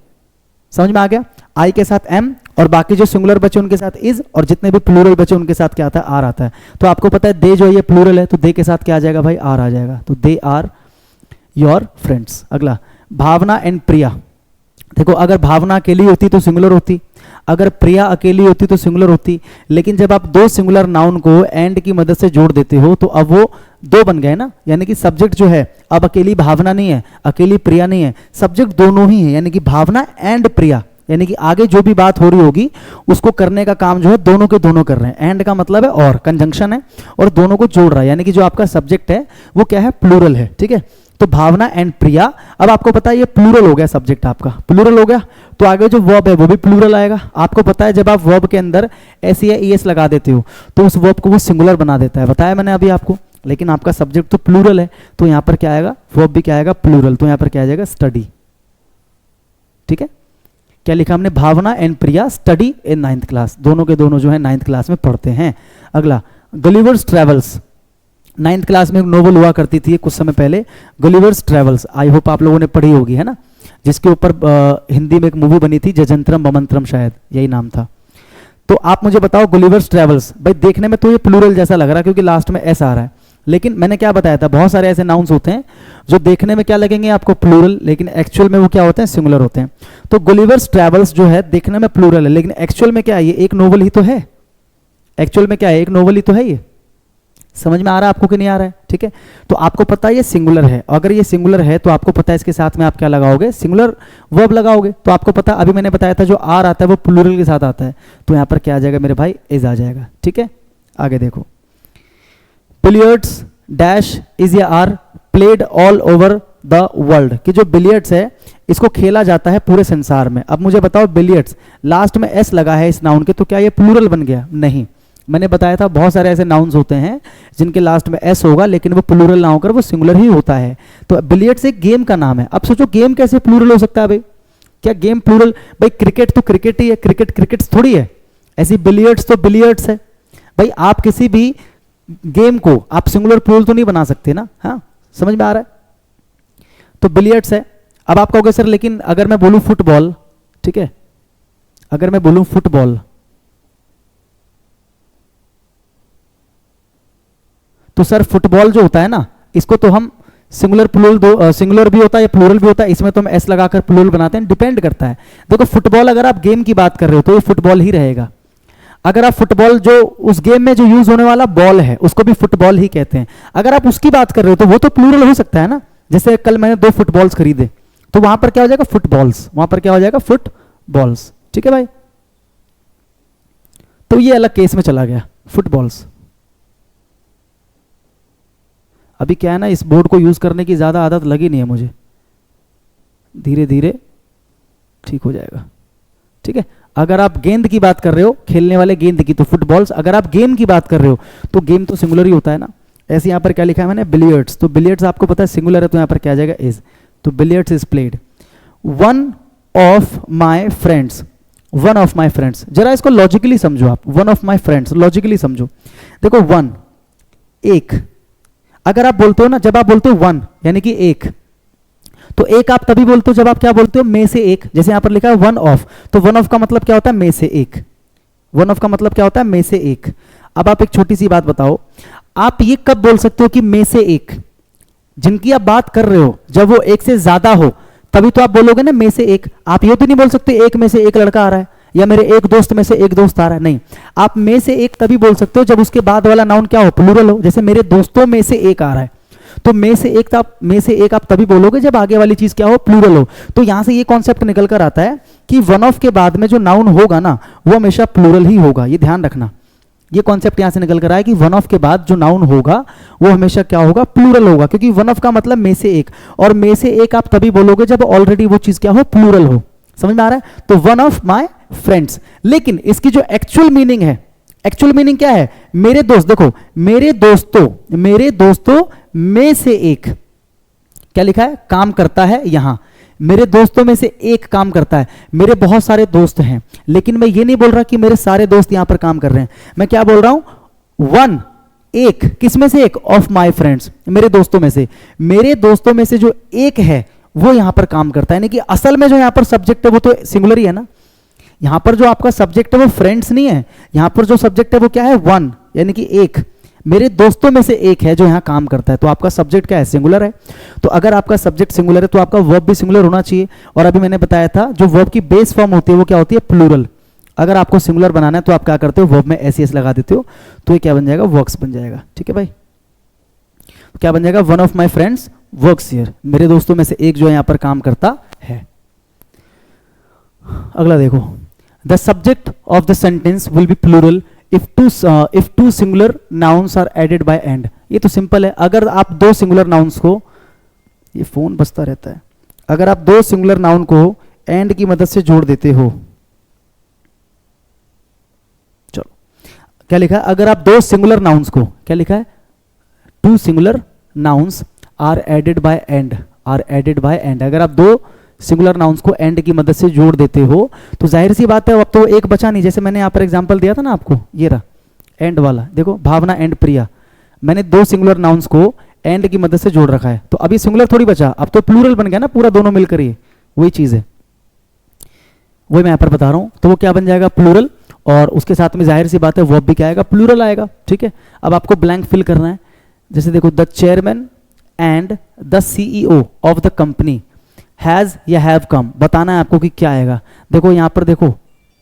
समझ में आ गया, आई के साथ एम और बाकी जो सिंगुलर बचे उनके साथ इज, और जितने भी प्लूरल बचे उनके साथ क्या आता है, आर आता है। तो आपको पता है दे जो है ये प्लूरल है, तो दे के साथ क्या आ जाएगा भाई, आर आ जाएगा। तो दे आर योर फ्रेंड्स। अगला, भावना एंड प्रिया। देखो अगर भावना अकेली होती तो सिंगुलर होती, अगर प्रिया अकेली होती तो सिंगुलर होती, लेकिन जब आप दो सिंगुलर नाउन को एंड की मदद से जोड़ देते हो तो अब वो दो बन गए ना, यानी कि सब्जेक्ट जो है अब अकेली भावना नहीं है, अकेली प्रिया नहीं है, सब्जेक्ट दोनों ही है, यानी कि भावना एंड प्रिया, यानी कि आगे जो भी बात हो रही होगी उसको करने का काम जो है दोनों के दोनों कर रहे हैं। एंड का मतलब है और, कंजंक्शन है और दोनों को जोड़ रहा है, यानी कि जो आपका सब्जेक्ट है वो क्या है, प्लूरल है, ठीक है। तो भावना एंड प्रिया, अब आपको पता है ये प्लूरल हो गया, सब्जेक्ट आपका प्लूरल हो गया, तो आगे जो वर्ब है वो भी प्लूरल आएगा। आपको पता है जब आप वर्ब के अंदर एस या ईएस लगा देते हो तो उस वर्ब को वो सिंगुलर बना देता है, बताया मैंने अभी आपको। लेकिन आपका सब्जेक्ट तो प्लूरल है तो यहाँ पर क्या आएगा, वर्ब भी क्या आएगा, प्लूरल, तो यहाँ पर क्या आ जाएगा, स्टडी, ठीक है। क्या लिखा हमने, Bhavana and Priya study in 9th class, दोनों के दोनों जो है 9th क्लास में पढ़ते हैं। अगला, गलिवर्स ट्रेवल्स। 9th क्लास में एक नोवेल हुआ करती थी कुछ समय पहले, गलिवर्स ट्रेवल्स, आई होप आप लोगों ने पढ़ी होगी, है ना, जिसके ऊपर हिंदी में एक मूवी बनी थी, जजंत्रम बमंत्रम, शायद यही नाम था। तो आप मुझे बताओ गलिवर्स ट्रेवल्स, भाई देखने में तो ये प्लूरल जैसा लग रहा है क्योंकि लास्ट में एस आ रहा है, लेकिन मैंने क्या बताया था, बहुत सारे ऐसे नाउन्स होते हैं जो देखने में क्या लगेंगे आपको, प्लूरल, लेकिन एक्चुअल में वो क्या होते हैं, सिंगुलर होते हैं। तो गलिवर्स ट्रेवल्स जो है देखने में प्लूरल है लेकिन एक्चुअल में क्या है, ये एक नोवेल ही तो है, एक्चुअल में क्या है, एक नोवेल ही तो है। ये समझ में आ रहा है आपको कि नहीं आ रहा है, ठीक है। तो आपको पता है ये सिंगुलर है, अगर ये सिंगुलर है तो आपको पता है इसके साथ में आप क्या लगाओगे, सिंगुलर वर्ब लगाओगे। तो आपको पता, अभी मैंने बताया था जो आर आता है वो प्लूरल के साथ आता है, तो यहाँ पर क्या आ जाएगा मेरे भाई, इज आ जाएगा, ठीक है। आगे देखो, बिलियर्ड्स डैश इज या are played all over the world, कि जो बिलियर्ड्स है इसको खेला जाता है पूरे संसार में। अब मुझे बताओ बिलियर्ड्स, लास्ट में एस लगा है इस नाउन के, तो क्या ये प्लूरल बन गया, नहीं। मैंने बताया था बहुत सारे ऐसे नाउन्स होते हैं जिनके लास्ट में एस होगा लेकिन वो प्लूरल ना होकर वो सिंगुलर ही होता है। तो बिलियर्ड्स एक गेम का नाम है। अब सोचो गेम कैसे प्लूरल हो सकता है भाई, क्या गेम प्लूरल, भाई क्रिकेट तो क्रिकेट ही है, क्रिकेट क्रिकेट्स थोड़ी है, ऐसी बिलियर्ड्स तो बिलियर्ड्स है। भाई आप किसी भी गेम को आप सिंगुलर प्लूरल तो नहीं बना सकते ना, हाँ समझ में आ रहा है। तो बिलियर्ड्स है। अब आप कहोगे सर लेकिन अगर मैं बोलूं फुटबॉल, ठीक है, अगर मैं बोलूं फुटबॉल, तो सर फुटबॉल जो होता है ना, इसको तो हम सिंगुलर प्लूरल दो, सिंगुलर भी होता है या प्लूरल भी होता है, इसमें तो हम एस लगाकर प्लूरल बनाते हैं, डिपेंड करता है। देखो फुटबॉल अगर आप गेम की बात कर रहे हो तो ये फुटबॉल ही रहेगा। अगर आप फुटबॉल जो उस गेम में जो यूज होने वाला बॉल है उसको भी फुटबॉल ही कहते हैं। अगर आप उसकी बात कर रहे हो तो वो तो प्लूरल हो सकता है ना, जैसे कल मैंने 2 फुटबॉल्स खरीदे, तो वहां पर क्या हो जाएगा, फुटबॉल्स, वहां पर क्या हो जाएगा, फुटबॉल्स, ठीक है भाई। तो ये अलग केस में चला गया, फुटबॉल्स। अभी क्या है ना, इस बोर्ड को यूज करने की ज्यादा आदत लगी नहीं है मुझे, धीरे धीरे ठीक हो जाएगा, ठीक है। अगर आप गेंद की बात कर रहे हो, खेलने वाले गेंद की, तो फुटबॉल्स। अगर आप गेम की बात कर रहे हो तो गेम तो सिंगुलर ही होता है ना। ऐसे यहां पर क्या लिखा है मैंने, बिलियर्ड्स, तो बिलियर्ड्स आपको पता है सिंगुलर है, तो यहां पर क्या आ जाएगा, इज, तो billiards is played. One of my friends, one of my friends, जरा इसको लॉजिकली समझो आप, one of my friends logically समझो। देखो वन, एक, अगर आप बोलते हो ना, जब आप बोलते हो वन यानी कि एक, तो एक आप तभी बोलते हो जब आप क्या बोलते हो, में से एक। जैसे यहां पर लिखा है वन ऑफ, तो वन ऑफ का मतलब क्या होता है, में से एक। वन ऑफ का मतलब क्या होता है, में से एक। अब आप एक छोटी सी बात बताओ, आप ये कब बोल सकते हो कि में से एक, जिनकी आप बात कर रहे हो जब वो एक से ज्यादा हो तभी तो आप बोलोगे ना में से एक। आप ये तो नहीं बोल सकते एक में से एक लड़का आ रहा है या मेरे एक दोस्त में से एक दोस्त आ रहा है, नहीं। आप में से एक तभी बोल सकते हो जब उसके बाद वाला नाउन क्या हो, प्लूरल हो। जैसे मेरे दोस्तों में से एक आ रहा है, तो में से एक, में से एक आप तभी बोलोगे जब आगे वाली चीज क्या हो, प्लूरल हो। तो यहां से ये कॉन्सेप्ट निकल कर आता है कि वन ऑफ के बाद में जो नाउन होगा ना वो हमेशा प्लूरल ही होगा, ये ध्यान रखना। ये कॉन्सेप्ट यहां से निकल कर आया कि वन ऑफ के बाद जो नाउन होगा वो हमेशा क्या होगा, प्लूरल होगा, क्योंकि वन ऑफ का मतलब में से एक, और में से एक आप तभी बोलोगे जब ऑलरेडी वो चीज क्या हो, प्लूरल हो। समझ में आ रहा है? तो वन ऑफ माई फ्रेंड्स, लेकिन इसकी जो एक्चुअल मीनिंग है, एक्चुअल मीनिंग क्या है, मेरे दोस्त। देखो मेरे दोस्तों में से एक, क्या लिखा है, काम करता है। यहां मेरे दोस्तों में से एक काम करता है। मेरे बहुत सारे दोस्त हैं, लेकिन मैं ये नहीं बोल रहा कि मेरे सारे दोस्त यहां पर काम कर रहे हैं। मैं क्या बोल रहा हूं, वन, एक, किस में से एक, ऑफ माई फ्रेंड्स, मेरे दोस्तों में से। मेरे दोस्तों में से जो एक है वो यहां पर काम करता है, यानी कि असल में जो यहां पर सब्जेक्ट है वो तो सिंगुलर ही है ना। यहां पर जो आपका सब्जेक्ट है वो फ्रेंड्स नहीं है, यहां पर जो सब्जेक्ट है वो क्या है, वन, यानी कि एक। मेरे दोस्तों में से एक है जो यहां काम करता है, तो आपका सब्जेक्ट क्या है, सिंगुलर है। तो अगर आपका सब्जेक्ट सिंगुलर है तो आपका वर्ब भी सिंगुलर होना चाहिए। और अभी मैंने बताया था जो वर्ब की बेस फॉर्म होती है वो क्या होती है, प्लूरल। अगर आपको सिंगुलर बनाना है तो आप क्या करते हो, वर्ब में एस लगा देते हो, तो ये क्या बन जाएगा, वर्क्स बन जाएगा। ठीक है भाई, क्या बन जाएगा, one of my friends works here, मेरे दोस्तों में से एक जो है यहां पर काम करता है। अगला देखो, the subject of the sentence will be plural if two singular nouns are added by and। ये तो सिंपल है। अगर आप दो सिंगुलर नाउन्स को, ये फोन बजता रहता है, अगर आप दो सिंगुलर नाउन को एंड की मदद से जोड़ देते हो, चलो क्या लिखा है, अगर आप दो सिंगुलर नाउन्स को, क्या लिखा है, two singular nouns are added by and, are added by and. अगर आप दो सिंगुलर नाउन्स को एंड की मदद से जोड़ देते हो तो जाहिर सी बात है अब तो एक बचा नहीं। जैसे मैंने यहां पर एग्जांपल दिया था ना आपको, ये रहा एंड वाला, देखो भावना एंड प्रिया, मैंने दो सिंगुलर नाउन्स को एंड की मदद से जोड़ रखा है, तो अभी सिंगुलर थोड़ी बचा, अब तो प्लूरल बन गया ना पूरा, दोनों मिलकर ही वही चीज है, वही मैं यहां पर बता रहा हूं। तो वो क्या बन जाएगा, प्लूरल, और उसके साथ में जाहिर सी बात है वर्ब भी क्या आएगा, प्लूरल आएगा। ठीक है, अब आपको ब्लैंक फिल करना है। जैसे देखो, the chairman and the CEO of the company has या हैव कम, बताना है आपको कि क्या आएगा। देखो यहां पर देखो,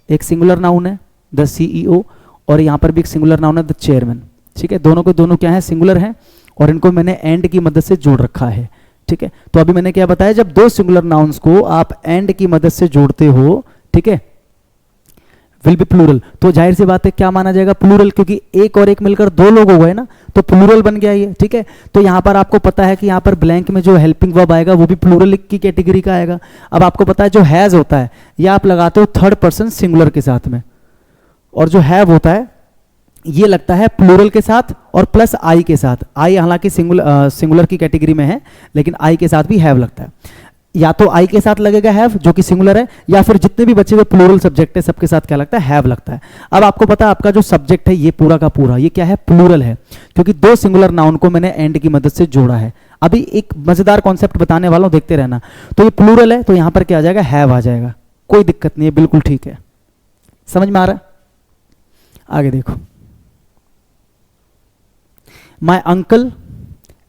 एक सिंगुलर नाउन है द सीईओ, और यहां पर भी एक सिंगुलर नाउन है द चेयरमैन। ठीक है, दोनों को दोनों क्या है, सिंगुलर है, और इनको मैंने एंड की मदद से जोड़ रखा है। ठीक है, तो अभी मैंने क्या बताया, जब दो सिंगुलर नाउन्स को आप एंड की मदद से जोड़ते हो, ठीक है, विल बी प्लूरल, तो जाहिर सी बात है क्या माना जाएगा, प्लूरल, क्योंकि एक और एक मिलकर दो लोग हो गए ना, तो प्लूरल बन गया ये। ठीक है, तो यहां पर आपको पता है कि यहां पर ब्लैंक में जो हेल्पिंग वर्ब आएगा वो भी प्लूरल की कैटेगरी का आएगा। अब आपको पता है जो हैज होता है ये आप लगाते हो थर्ड पर्सन सिंगुलर के साथ में, और जो हैव होता है ये लगता है प्लूरल के साथ और प्लस आई के साथ। आई हालांकि सिंगुलर की कैटेगरी में है, लेकिन आई के साथ भी हैव लगता है। या तो आई के साथ लगेगा हैव जो कि सिंगुलर है, या फिर जितने भी बचे हुए प्लूरल सब्जेक्ट है सबके साथ क्या लगता है, हैव लगता है। अब आपको पता है आपका जो सब्जेक्ट है ये पूरा का पूरा ये क्या है, प्लूरल है, क्योंकि दो सिंगुलर नाउन को मैंने एंड की मदद से जोड़ा है। अभी एक मजेदार कॉन्सेप्ट बताने वाला हूं, देखते रहना। तो ये प्लूरल है तो यहां पर क्या आ जाएगा, हैव आ जाएगा, कोई दिक्कत नहीं है, बिल्कुल ठीक है। समझ में आ रहा है? आगे देखो, my uncle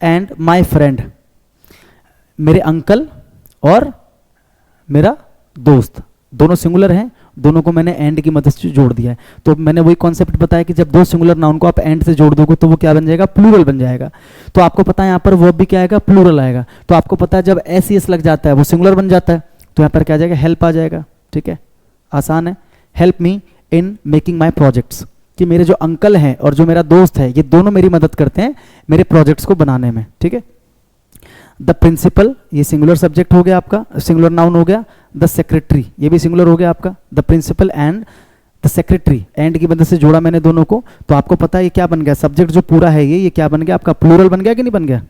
and my friend, मेरे अंकल और मेरा दोस्त दोनों सिंगुलर हैं, दोनों को मैंने एंड की मदद से जोड़ दिया है। तो मैंने वही कॉन्सेप्ट बताया कि जब दो सिंगुलर नाउन को आप एंड से जोड़ दोगे तो वो क्या बन जाएगा, प्लूरल बन जाएगा। तो आपको पता है यहाँ पर वर्ब भी क्या आएगा, प्लूरल आएगा। तो आपको पता है जब एस ई एस लग जाता है वो सिंगुलर बन जाता है, तो यहाँ पर क्या आ जाएगा, हेल्प आ जाएगा। ठीक है, आसान है। Help me in making my projects, कि मेरे जो अंकल हैं और जो मेरा दोस्त है ये दोनों मेरी मदद करते हैं मेरे प्रोजेक्ट्स को बनाने में। ठीक है, द प्रिंसिपल, ये सिंगुलर सब्जेक्ट हो गया आपका, सिंगुलर नाउन हो गया। द सेक्रेटरी, ये भी सिंगुलर हो गया आपका। The principal and the secretary, and की मदद से जोड़ा मैंने दोनों को, तो आपको पता है ये क्या बन गया, सब्जेक्ट जो पूरा है ये क्या बन गया आपका, प्लूरल बन गया कि नहीं बन गया,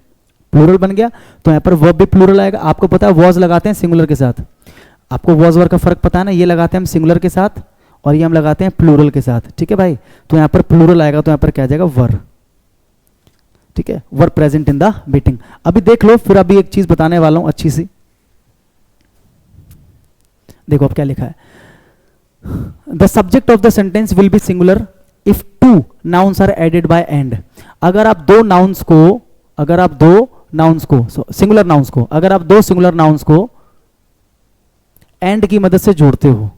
प्लूरल बन गया। तो यहाँ पर वर्ब भी प्लूरल आएगा। आपको पता है वॉज लगाते हैं सिंगुलर के साथ, आपको वॉज वर्ब का फर्क पता है ना, ये लगाते हैं हम सिंगुलर के साथ और ये हम लगाते हैं प्लूरल के साथ। ठीक है भाई, तो यहाँ पर प्लूरल आएगा तो यहाँ पर क्या आ जाएगा, वर। ठीक है, were present in the meeting. अभी देख लो, फिर अभी एक चीज बताने वाला हूं अच्छी सी, देखो अब क्या लिखा है, the subject of the sentence will be singular if two nouns are added by and. अगर आप दो नाउन्स को सिंगुलर नाउन्स को अगर आप दो सिंगुलर नाउन्स को एंड की मदद से जोड़ते हो,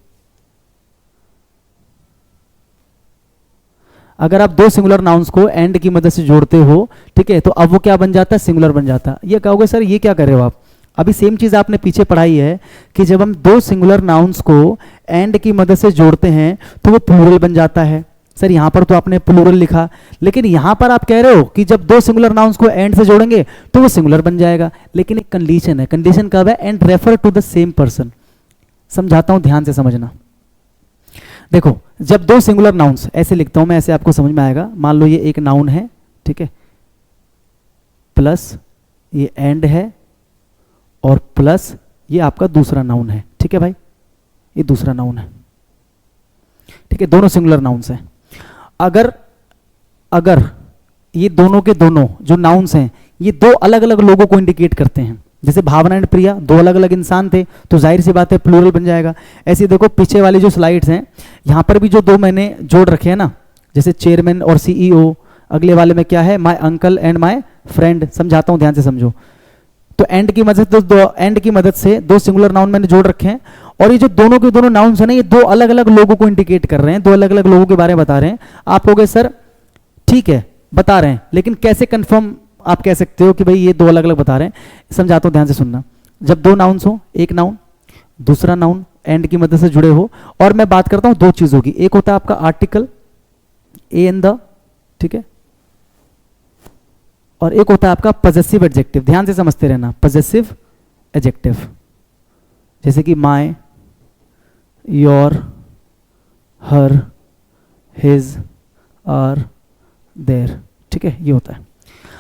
अगर आप दो सिंगुलर नाउन्स को एंड की मदद से जोड़ते हो, ठीक है, तो अब वो क्या बन जाता है, सिंगुलर बन जाता है। ये कहोगे सर ये क्या कर रहे हो आप, अभी सेम चीज आपने पीछे पढ़ाई है कि जब हम दो सिंगुलर नाउन्स को एंड की मदद से जोड़ते हैं तो वो प्लूरल बन जाता है। सर यहां पर तो आपने प्लूरल लिखा, लेकिन यहां पर आप कह रहे हो कि जब दो सिंगुलर नाउन्स को एंड से जोड़ेंगे तो वो सिंगुलर बन जाएगा, लेकिन एक कंडीशन है। कंडीशन कब है, and refer to the same person. समझाता हूं, ध्यान से समझना। देखो, जब दो सिंगुलर नाउन्स, ऐसे लिखता हूं मैं, ऐसे आपको समझ में आएगा। मान लो ये एक नाउन है, ठीक है, प्लस ये एंड है और प्लस ये आपका दूसरा नाउन है। ठीक है भाई, ये दूसरा नाउन है। ठीक है, दोनों सिंगुलर नाउन्स हैं। अगर ये दोनों के दोनों जो नाउन्स हैं ये दो अलग अलग लोगों को इंडिकेट करते हैं, जैसे भावना एंड प्रिया दो अलग अलग इंसान थे, तो जाहिर सी बात है प्लूरल बन जाएगा। ऐसे देखो पीछे वाली जो स्लाइड्स हैं, यहां पर भी जो दो मैंने जोड़ रखे हैं ना, जैसे चेयरमैन और सीईओ, अगले वाले में क्या है, my uncle and my friend. समझाता हूं, ध्यान से समझो। तो एंड की मदद से दो सिंगुलर नाउन मैंने जोड़ रखे हैं, और ये जो दोनों के दोनों नाउन्स है ना, ये दो अलग अलग लोगों को इंडिकेट कर रहे हैं, दो अलग अलग लोगों के बारे में बता रहे हैं। आप कहोगे सर ठीक है बता रहे हैं, लेकिन कैसे कंफर्म आप कह सकते हो कि भाई ये दो अलग अलग बता रहे हैं। समझाता हूं, ध्यान से सुनना। जब दो नाउन्स हो, एक नाउन दूसरा नाउन एंड की मदद से जुड़े हो, और मैं बात करता हूं दो चीजों की, एक होता है आपका आर्टिकल ए एंड द, ठीक है, और एक होता है आपका पजेसिव एडजेक्टिव। ध्यान से समझते रहना, पजेसिव एडजेक्टिव, जैसे कि my, your, her, his, our, their. ठीक है, ये होता है।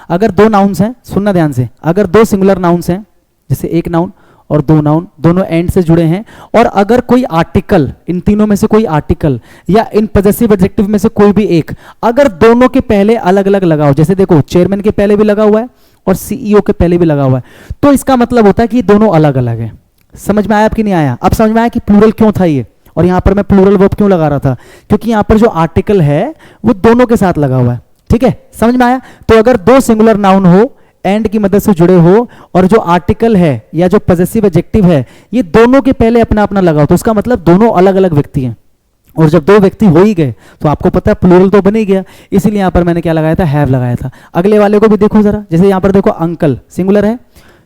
अगर दो नाउन्स हैं, सुनना ध्यान से, अगर दो सिंगुलर नाउन्स हैं, जैसे एक नाउन और दो नाउन दोनों एंड से जुड़े हैं, और अगर कोई आर्टिकल, इन तीनों में से कोई आर्टिकल या इन पजेसिव एडजेक्टिव में से कोई भी एक, अगर दोनों के पहले अलग अलग लगा हो, जैसे देखो चेयरमैन के पहले भी लगा हुआ है और सीईओ के पहले भी लगा हुआ है, तो इसका मतलब होता है कि ये दोनों अलग अलग है। समझ में आया आपकी नहीं आया? अब समझ में आया कि प्लूरल क्यों था ये, और यहां पर मैं प्लूरल वर्ब क्यों लगा रहा था, क्योंकि यहां पर जो आर्टिकल है वो दोनों के साथ लगा हुआ है। ठीक है, समझ में आया? तो अगर दो सिंगुलर नाउन हो, एंड की मदद से जुड़े हो, और जो आर्टिकल है या जो पजेसिव एडजेक्टिव है ये दोनों के पहले अपना अपना लगा हो, तो उसका मतलब दोनों अलग अलग व्यक्ति हैं। और जब दो व्यक्ति हो ही गए तो आपको पता है प्लूरल तो बन ही गया, इसीलिए यहां पर मैंने क्या लगाया था, हैव लगाया था। अगले वाले को भी देखो जरा, जैसे यहां पर देखो अंकल सिंगुलर है,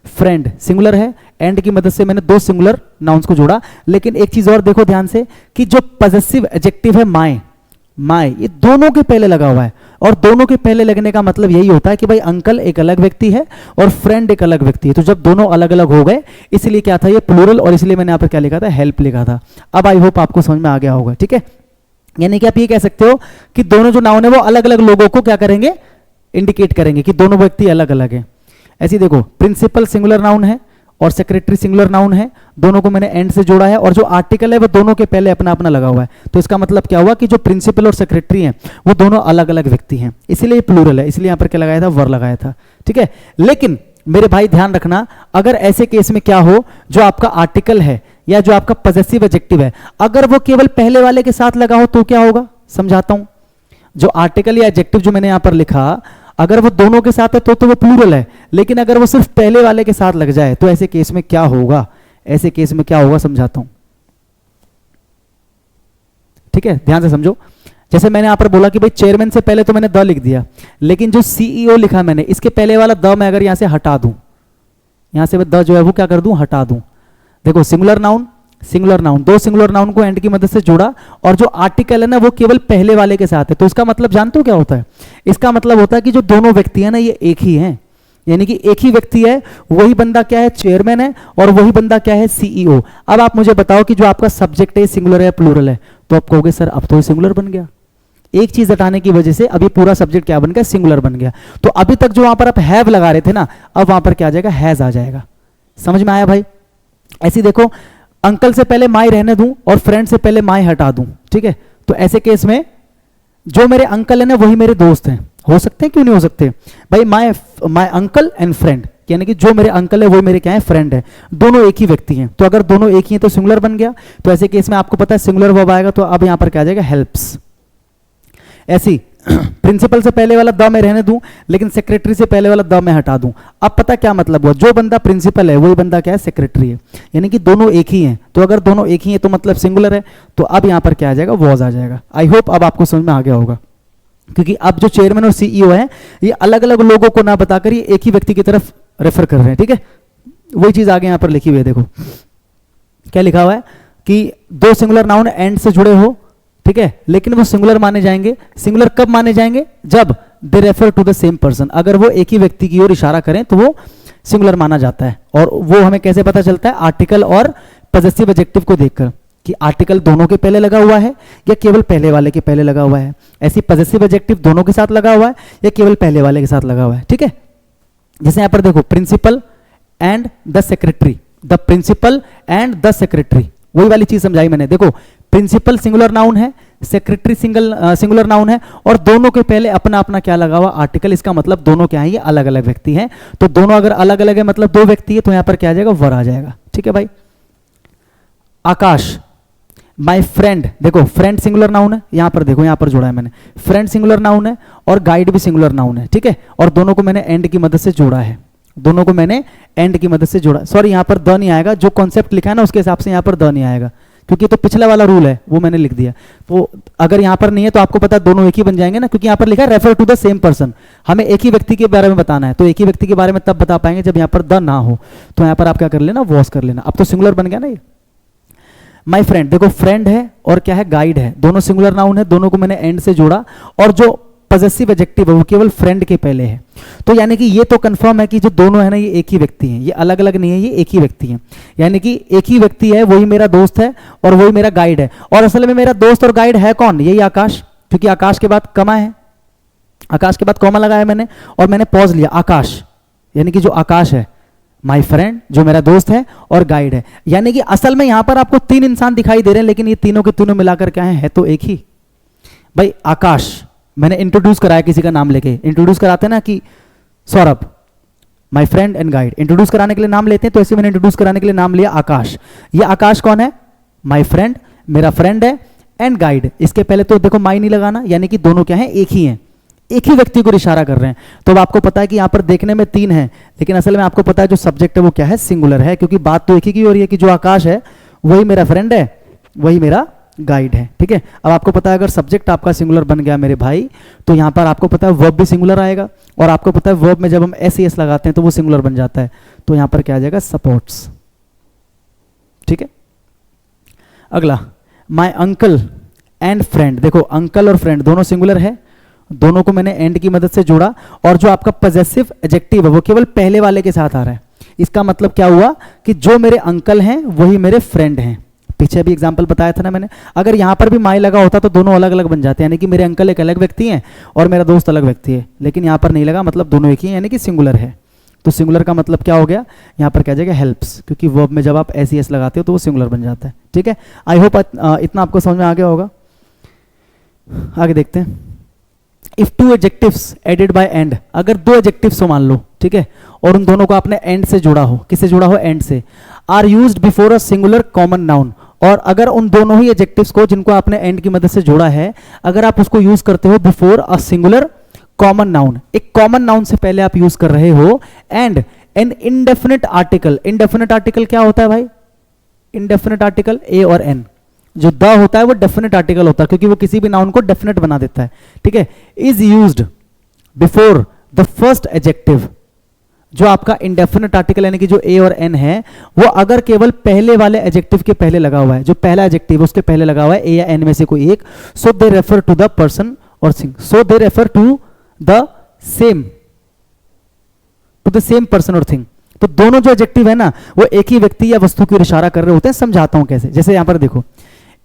फ्रेंड सिंगुलर है, एंड की मदद से मैंने दो सिंगुलर नाउन्स को जोड़ा। लेकिन एक चीज और देखो ध्यान से, कि जो पजेसिव एडजेक्टिव है माय, ये दोनों के पहले लगा हुआ है, और दोनों के पहले लगने का मतलब यही होता है कि भाई अंकल एक अलग व्यक्ति है और फ्रेंड एक अलग व्यक्ति है। तो जब दोनों अलग अलग हो गए, इसलिए क्या था ये प्लूरल, और इसलिए मैंने यहां पर क्या लिखा था, हेल्प लिखा था। अब आई होप आपको समझ में आ गया होगा। ठीक है, यानी कि आप ये कह सकते हो कि दोनों जो नाउन है वो अलग अलग लोगों को क्या करेंगे, इंडिकेट करेंगे कि दोनों व्यक्ति अलग अलग है। ऐसे देखो प्रिंसिपल सिंगुलर नाउन है और सेक्रेटरी सिंगुलर नाउन है, दोनों को मैंने एंड से जोड़ा है, और जो आर्टिकल है वो दोनों के पहले अपना अपना लगा हुआ है। तो इसका मतलब क्या हुआ कि जो प्रिंसिपल और सेक्रेटरी हैं वो दोनों अलग अलग व्यक्ति हैं, इसीलिए प्लूरल है, इसलिए यहां पर क्या लगाया था, वर लगाया था। ठीक है, लेकिन मेरे भाई ध्यान रखना, अगर ऐसे केस में क्या हो, जो आपका आर्टिकल है या जो आपका पजेसिव एडजेक्टिव है, अगर वो केवल पहले वाले के साथ लगा हो तो क्या होगा, समझाता हूं। जो आर्टिकल या एडजेक्टिव जो मैंने यहां पर लिखा, अगर वो दोनों के साथ है तो वो प्लूरल है, लेकिन अगर वो सिर्फ पहले वाले के साथ लग जाए तो ऐसे केस में क्या होगा, ऐसे केस में क्या होगा समझाता हूं। ठीक है, ध्यान से समझो। जैसे मैंने यहां पर बोला कि भाई चेयरमैन से पहले तो मैंने द लिख दिया, लेकिन जो सीईओ लिखा मैंने, इसके पहले वाला द मैं अगर यहां से हटा दूं, यहां से द जो है वो क्या कर दूं, हटा दूं। देखो सिंगुलर नाउन, सिंगुलर नाउन, दो सिंगुलर नाउन को एंड की मदद से जोड़ा, और जो आर्टिकल है ना वो केवल पहले वाले के साथ है, तो इसका मतलब जानते हो क्या होता है, इसका मतलब होता है कि जो दोनों व्यक्ति है ना ये एक ही हैं, यानी कि एक ही व्यक्ति है, वही बंदा क्या है, चेयरमैन है, और वही बंदा क्या है, सीईओ। अब आप मुझे बताओ कि जो आपका सब्जेक्ट है सिंगुलर है प्लूरल है, तो आप कहोगे सर अब तो सिंगुलर बन गया, एक चीज हटाने की वजह से अभी पूरा सब्जेक्ट क्या बन गया, सिंगुलर बन गया। तो अभी तक जो वहां पर आप हैव लगा रहे थे ना, अब वहां पर क्या आ जाएगा, हैज आ जाएगा। समझ में आया भाई। ऐसे देखो, अंकल से पहले माई रहने दूं और फ्रेंड से पहले माई हटा दूं, ठीक है, तो ऐसे केस में जो मेरे अंकल है ना वही मेरे दोस्त हैं, हो सकते हैं क्यों नहीं हो सकते भाई, माई अंकल एंड फ्रेंड, यानी कि जो मेरे अंकल है वो मेरे क्या है, फ्रेंड है, दोनों एक ही व्यक्ति हैं। तो अगर दोनों एक ही हैं तो सिंगुलर बन गया। तो ऐसे केस में आपको पता है सिंगुलर वर्ब आएगा, तो अब यहां पर क्या आ जाएगा, हेल्प्स। ऐसी प्रिंसिपल से पहले वाला द मैं रहने दूं, लेकिन सेक्रेटरी से पहले वाला द मैं हटा दूं। अब पता क्या मतलब हुआ, जो बंदा प्रिंसिपल है वही बंदा क्या है, सेक्रेटरी है, यानी कि दोनों एक ही हैं। तो अगर दोनों एक ही हैं तो मतलब सिंगुलर है, तो अब यहां पर क्या आ जाएगा, वॉज आ जाएगा। आई होप अब आपको समझ में आ गया होगा, क्योंकि अब जो चेयरमैन और सीईओ है ये अलग अलग लोगों को ना बताकर ये एक ही व्यक्ति की तरफ रेफर कर रहे हैं। ठीक है, वही चीज आगे यहां पर लिखी हुई है, देखो क्या लिखा हुआ है कि दो सिंगुलर नाउन एंड से जुड़े हो, ठीक है, लेकिन वो सिंगुलर माने जाएंगे। सिंगुलर कब माने जाएंगे, जब they refer to the same person, अगर वो एक ही व्यक्ति की ओर इशारा करें तो वो सिंगुलर माना जाता है। और वो हमें कैसे पता चलता है, आर्टिकल और पजेसिव एडजेक्टिव को देखकर, कि आर्टिकल दोनों के पहले लगा हुआ है या केवल पहले वाले के पहले लगा हुआ है। ऐसी पजेसिव एडजेक्टिव दोनों के साथ लगा हुआ है या केवल पहले वाले के साथ लगा हुआ है। ठीक है, जैसे यहां पर देखो, principal and the secretary, the principal and the secretary, वही वाली चीज समझाई मैंने। देखो प्रिंसिपल सिंगुलर नाउन है, सेक्रेटरी सिंगुलर नाउन है, और दोनों के पहले अपना अपना क्या लगा हुआ, आर्टिकल। इसका मतलब दोनों क्या है, ये अलग अलग व्यक्ति हैं। तो दोनों अगर अलग अलग है मतलब दो व्यक्ति है, तो यहां पर क्या आ जाएगा, वर आ जाएगा। ठीक है भाई। आकाश, माय फ्रेंड, देखो फ्रेंड सिंगुलर नाउन है, यहां पर देखो, यहां पर जोड़ा है मैंने, फ्रेंड सिंगुलर नाउन है और गाइड भी सिंगुलर नाउन है। ठीक है, और दोनों को मैंने एंड की मदद से जोड़ा है, दोनों को मैंने एंड की मदद से जोड़ा। सॉरी, यहां पर द नहीं आएगा, जो कॉन्सेप्ट लिखा है ना उसके हिसाब से यहां पर द नहीं आएगा, क्योंकि तो पिछला वाला रूल है वो मैंने लिख दिया। तो अगर यहां पर नहीं है तो आपको पता है दोनों एक ही बन जाएंगे ना, क्योंकि यहां पर लिखा है refer to the same person, हमें एक ही व्यक्ति के बारे में बताना है। तो एक ही व्यक्ति के बारे में तब बता पाएंगे जब यहां पर द ना हो। तो यहां पर आप क्या कर लेना, वॉस कर लेना। अब तो सिंगुलर बन गया ना ये। माय फ्रेंड, देखो फ्रेंड है और क्या है, गाइड है, दोनों सिंगुलर नाउन है, दोनों को मैंने एंड से जोड़ा, और जो पजेसिव एडजेक्टिव है वो केवल फ्रेंड के पहले है। तो यानी कि ये तो कंफर्म है कि जो दोनों है ना ये एक ही व्यक्ति हैं, ये अलग अलग नहीं है, ये एक ही व्यक्ति हैं। यानी कि एक ही व्यक्ति है, वही मेरा दोस्त है और वही मेरा गाइड है। और असल में मेरा दोस्त और गाइड है कौन, यही आकाश, क्योंकि आकाश के बाद कमा है, आकाश के बाद कॉमा लगाया मैंने और मैंने पॉज लिया, आकाश, यानी कि जो आकाश है, माय फ्रेंड जो मेरा दोस्त है और गाइड है। यानी कि असल में यहां पर आपको तीन इंसान दिखाई दे रहे हैं, लेकिन ये तीनों के तीनों मिलाकर क्या है तो एक ही। भाई आकाश मैंने इंट्रोड्यूस कराया, किसी का नाम लेके इंट्रोड्यूस कराते हैं ना, कि Saurabh, my friend and guide, introduce कराने के लिए नाम लेते हैं, तो ऐसे मैंने इंट्रोड्यूस कराने के लिए नाम लिया आकाश। ये आकाश कौन है, माय फ्रेंड, मेरा फ्रेंड है, एंड गाइड। इसके पहले तो देखो माई नहीं लगाना, यानी कि दोनों क्या है, एक ही हैं, एक ही व्यक्ति को इशारा कर रहे हैं। तो अब आपको पता है कि यहां पर देखने में तीन है, लेकिन असल में आपको पता है जो सब्जेक्ट है वो क्या है, सिंगुलर है, क्योंकि बात तो एक ही की हो रही है कि जो आकाश है वही मेरा फ्रेंड है, वही मेरा गाइड है। ठीक है, अब आपको पता है अगर सब्जेक्ट आपका सिंगुलर बन गया मेरे भाई, तो यहां पर आपको पता है वर्ब भी सिंगुलर आएगा, और आपको पता है वर्ब में जब हम एस एस लगाते हैं तो वो सिंगुलर बन जाता है। तो यहां पर क्या आ जाएगा, सपोर्ट्स। ठीक है, अगला, माय अंकल एंड फ्रेंड, देखो अंकल और फ्रेंड दोनों सिंगुलर है, दोनों को मैंने एंड की मदद से जोड़ा, और जो आपका पजेसिव एडजेक्टिव है वो केवल पहले वाले के साथ आ रहा है। इसका मतलब क्या हुआ कि जो मेरे अंकल हैं वही मेरे फ्रेंड हैं। पीछे भी एग्जांपल बताया था ना मैंने, अगर यहां पर भी माई लगा होता तो दोनों अलग अलग बन जाते, यानी कि मेरे अंकल एक अलग व्यक्ति हैं और मेरा दोस्त अलग व्यक्ति है, लेकिन यहां पर नहीं लगा, मतलब दोनों एक ही हैं, यानी कि सिंगुलर है। तो सिंगुलर का मतलब क्या हो गया, यहां पर क्या जाएगा, हेल्प्स, क्योंकि वर्ब में जब आप एस एस लगाते हो तो वो सिंगुलर बन जाता है। ठीक है, आई होप इतना आपको समझ में आ गया होगा। आगे देखते हैं। If two adjectives added by and, अगर दो एडजेक्टिव्स हो मान लो, ठीक है, और उन दोनों को आपने एंड से जोड़ा हो, किससे जोड़ा हो, एंड से, are used before a singular common noun, और अगर उन दोनों ही एडजेक्टिव्स को जिनको आपने एंड की मदद से जोड़ा है, अगर आप उसको यूज करते हो before a singular common noun, एक कॉमन नाउन से पहले आप यूज कर रहे हो, and an indefinite article, indefinite article क्या होता है भाई, इंडेफिनिट आर्टिकल ए और एन, जो द होता है वो डेफिनेट आर्टिकल होता है क्योंकि वो किसी भी नाउन को डेफिनेट बना देता है, ठीक है, is used before the first adjective, जो आपका इंडेफिनेट आर्टिकल यानी कि जो ए और एन है वो अगर केवल पहले वाले एडजेक्टिव के पहले लगा हुआ है, जो पहला एडजेक्टिव उसके पहले लगा हुआ है ए या एन में से कोई एक, so they refer to the person or thing, so they refer to the same, to the same person or thing. तो दोनों जो एडजेक्टिव है ना वो एक ही व्यक्ति या वस्तु की ओर इशारा कर रहे होते हैं। समझाता हूं कैसे, जैसे यहां पर देखो,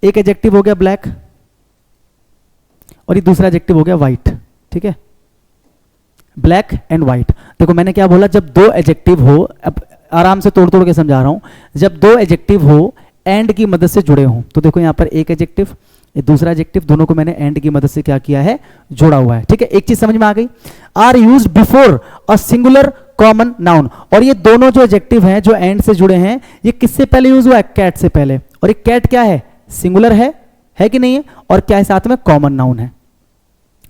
एक एडजेक्टिव हो गया ब्लैक और ये दूसरा एडजेक्टिव हो गया व्हाइट, ठीक है, ब्लैक एंड व्हाइट। देखो मैंने क्या बोला, जब दो एडजेक्टिव हो, अब आराम से तोड़ तोड़ के समझा रहा हूं, जब दो एडजेक्टिव हो एंड की मदद से जुड़े हों, तो देखो यहां पर एक एडजेक्टिव, ये दूसरा एडजेक्टिव, दोनों को मैंने एंड की मदद से क्या किया है, जोड़ा हुआ है, ठीक है। एक चीज समझ में आ गई, are used before a singular common noun, और ये दोनों जो एडजेक्टिव हैं जो एंड से जुड़े हैं, ये किससे पहले यूज हुआ है, कैट से पहले, और ये कैट क्या है, सिंगुलर है कि नहीं है, और क्या है साथ में, कॉमन नाउन है,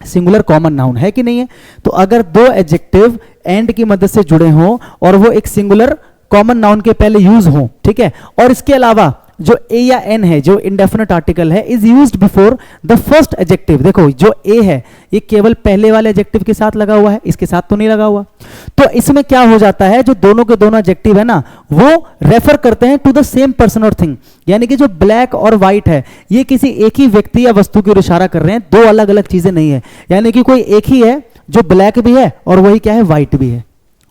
सिंगुलर कॉमन नाउन है कि नहीं है। तो अगर दो एडजेक्टिव एंड की मदद से जुड़े हों और वो एक सिंगुलर कॉमन नाउन के पहले यूज हों, ठीक है, और इसके अलावा जो ए या एन है, जो इंडेफिनिट आर्टिकल है, is used before the first adjective, देखो जो ए है ये केवल पहले वाले एडजेक्टिव के साथ लगा हुआ है, इसके साथ तो नहीं लगा हुआ, तो इसमें क्या हो जाता है, जो दोनों के दोनों एडजेक्टिव है ना वो रेफर करते हैं to the same person or thing, यानी कि जो ब्लैक और व्हाइट है ये किसी एक ही व्यक्ति या वस्तु की ओर इशारा कर रहे हैं, दो अलग अलग चीजें नहीं है, यानी कि कोई एक ही है जो ब्लैक भी है और वही क्या है, व्हाइट भी है,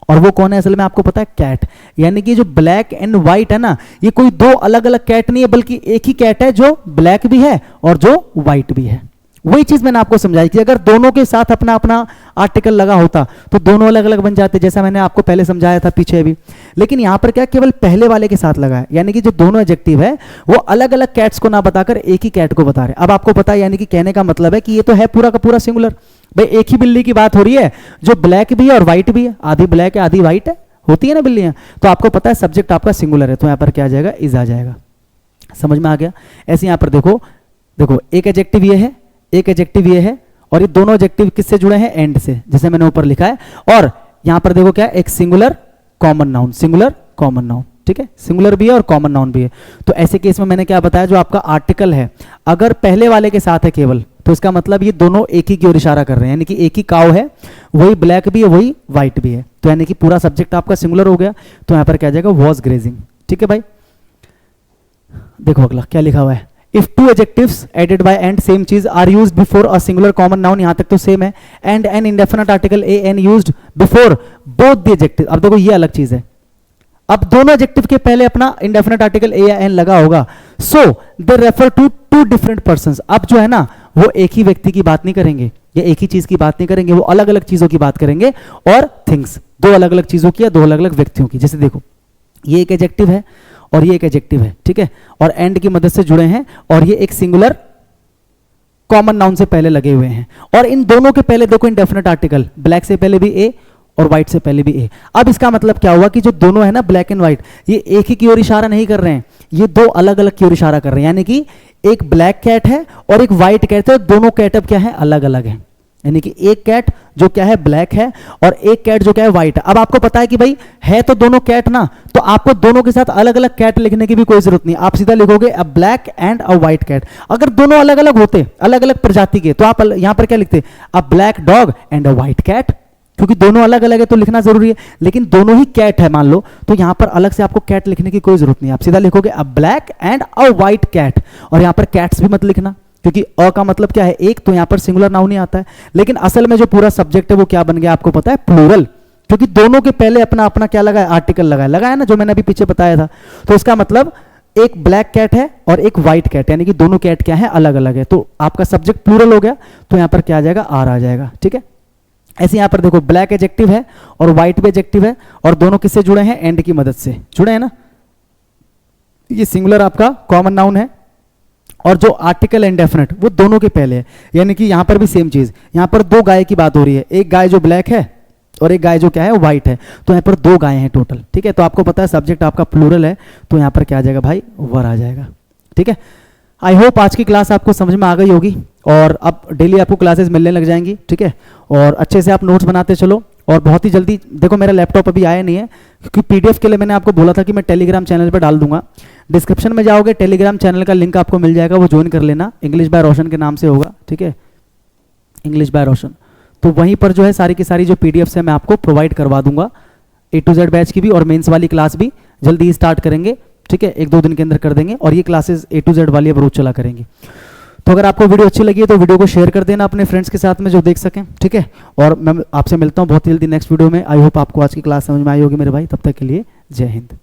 और वो कौन है असल में आपको पता है, कैट, यानी कि जो ब्लैक एंड व्हाइट है ना ये कोई दो अलग अलग कैट नहीं है बल्कि एक ही कैट है जो ब्लैक भी है और जो व्हाइट भी है। वही चीज मैंने आपको समझाई कि अगर दोनों के साथ अपना अपना आर्टिकल लगा होता तो दोनों अलग अलग बन जाते, जैसा मैंने आपको पहले समझाया था पीछे भी, लेकिन यहां पर क्या केवल पहले वाले के साथ लगा है, यानी कि जो दोनों एडजेक्टिव है वो अलग अलग कैट्स को ना बताकर एक ही कैट को बता रहे। अब आपको पता है, यानी कि कहने का मतलब है कि ये तो है पूरा का पूरा सिंगुलर, भाई एक ही बिल्ली की बात हो रही है जो ब्लैक भी है और व्हाइट भी है, आधी ब्लैक है आधी व्हाइट है, होती है ना बिल्लियां, तो आपको पता है सब्जेक्ट आपका सिंगुलर है, तो यहां पर क्या आ जाएगा, इज आ जाएगा। समझ में आ गया। ऐसे यहां पर देखो, देखो एक एडजेक्टिव ये है, एक एडजेक्टिव ये है, और ये दोनों एडजेक्टिव किससे जुड़े हैं, एंड से, जैसे मैंने ऊपर लिखा है, और यहां पर देखो क्या, एक singular common noun, singular common noun, ठीक है, सिंगुलर भी है और कॉमन नाउन भी है। तो ऐसे केस में मैंने क्या बताया, जो आपका आर्टिकल है अगर पहले वाले के साथ है केवल, तो इसका मतलब ये दोनों एक ही की ओर इशारा कर रहे हैं, यानी कि एक ही काऊ है, वही ब्लैक भी है वही व्हाइट भी है, तो यानी कि पूरा सब्जेक्ट आपका सिंगुलर हो गया। तो यहां पर क्या जाएगा, वॉज ग्रेजिंग, ठीक है भाई। देखो अगला क्या लिखा हुआ है, if two adjectives added by and same चीज are used before a singular common noun, यहां तक तो सेम है, and an indefinite article a an used before both the adjective. अब देखो ये अलग चीज है, अब दोनों एडजेक्टिव के पहले अपना इंडेफिनिट आर्टिकल ए या एन लगा होगा, so they refer to two different persons. अब जो है ना वो एक ही व्यक्ति की बात नहीं करेंगे या एक ही चीज की बात नहीं करेंगे, वो अलग अलग चीजों की बात करेंगे, और थिंग्स, दो अलग अलग चीजों की या दो अलग अलग व्यक्तियों की। जैसे देखो ये एक एडजेक्टिव है और ये एक एडजेक्टिव है, ठीक है, और एंड की मदद से जुड़े हैं, और ये एक सिंगुलर कॉमन नाउन से पहले लगे हुए हैं, और इन दोनों के पहले देखो इंडेफिनिट आर्टिकल, ब्लैक से पहले भी ए और व्हाइट से पहले भी ए। अब इसका मतलब क्या हुआ कि जो दोनों है ना ब्लैक एंड व्हाइट, ये एक ही की ओर इशारा नहीं कर रहे हैं, ये दो अलग अलग की ओर इशारा कर रहे हैं, यानी कि एक ब्लैक कैट है और एक व्हाइट कैट है, दोनों कैट अब क्या है, अलग अलग है, यानी कि एक कैट जो क्या है ब्लैक है और एक कैट जो क्या है व्हाइट है। अब आपको पता है कि भाई है तो दोनों कैट ना, तो आपको दोनों के साथ अलग अलग कैट लिखने की भी कोई जरूरत नहीं, आप सीधा लिखोगे a black and a white cat. अगर दोनों अलग अलग होते, अलग अलग प्रजाति के, तो आप यहां पर क्या लिखते, a black dog and a white cat, क्योंकि दोनों अलग अलग है तो लिखना जरूरी है, लेकिन दोनों ही कैट है मान लो, तो यहां पर अलग से आपको कैट लिखने की कोई जरूरत नहीं, आप सीधा लिखोगे a black and a white cat, और यहां पर कैट्स भी मत लिखना, क्योंकि अ का मतलब क्या है, एक, तो यहां पर सिंगुलर नाउन ही आता है, लेकिन असल में जो पूरा सब्जेक्ट है वो क्या बन गया आपको पता है, प्लूरल, क्योंकि दोनों के पहले अपना अपना क्या लगा है, आर्टिकल लगाया ना, जो मैंने अभी पीछे बताया था। तो इसका मतलब एक ब्लैक कैट है और एक व्हाइट कैट, यानी कि दोनों कैट क्या है, अलग अलग है, तो आपका सब्जेक्ट प्लूरल हो गया, तो यहां पर क्या आ जाएगा, आर आ जाएगा, ठीक है। ऐसे यहां पर देखो ब्लैक एडजेक्टिव है और व्हाइट भी एडजेक्टिव है, और दोनों किससे जुड़े हैं, एंड की मदद से जुड़े हैं ना, ये सिंगुलर आपका कॉमन नाउन है, और जो आर्टिकल इंडेफिनिट वो दोनों के पहले है। यानी कि यहाँ पर भी सेम चीज, यहाँ पर दो गाय की बात हो रही है, एक गाय जो ब्लैक है और एक गाय जो क्या है वो व्हाइट है, तो यहाँ पर दो गायें हैं टोटल। ठीक है, तो आपको पता है सब्जेक्ट आपका प्लूरल है, तो यहाँ पर क्या आ जाएगा भाई, वर आ जाएगा। ठीक है, आई होप आज की क्लास आपको समझ में आ गई होगी और अब डेली आपको क्लासेस मिलने लग जाएंगी। ठीक है, और अच्छे से आप नोट्स बनाते चलो और बहुत ही जल्दी, देखो मेरा लैपटॉप अभी आया नहीं है क्योंकि पीडीएफ के लिए मैंने आपको बोला था कि मैं टेलीग्राम चैनल पर डाल दूंगा। डिस्क्रिप्शन में जाओगे, टेलीग्राम चैनल का लिंक आपको मिल जाएगा, वो ज्वाइन कर लेना, इंग्लिश बाय रोशन के नाम से होगा। ठीक है, इंग्लिश बाय रोशन, तो वहीं पर जो है सारी की सारी जो पीडीएफ है मैं आपको प्रोवाइड करवा दूंगा, A to Z बैच की भी, और मेंस वाली क्लास भी जल्दी ही स्टार्ट करेंगे। ठीक है, 1-2 दिन के अंदर कर देंगे और ये क्लासेस A to Z वाली अब रोज चला करेंगे। तो अगर आपको वीडियो अच्छी लगी है तो वीडियो को शेयर कर देना अपने फ्रेंड्स के साथ में जो देख सकें। ठीक है, और मैं आपसे मिलता हूँ बहुत जल्दी नेक्स्ट वीडियो में। आई होप आपको आज की क्लास समझ में आई होगी मेरे भाई। तब तक के लिए जय हिंद।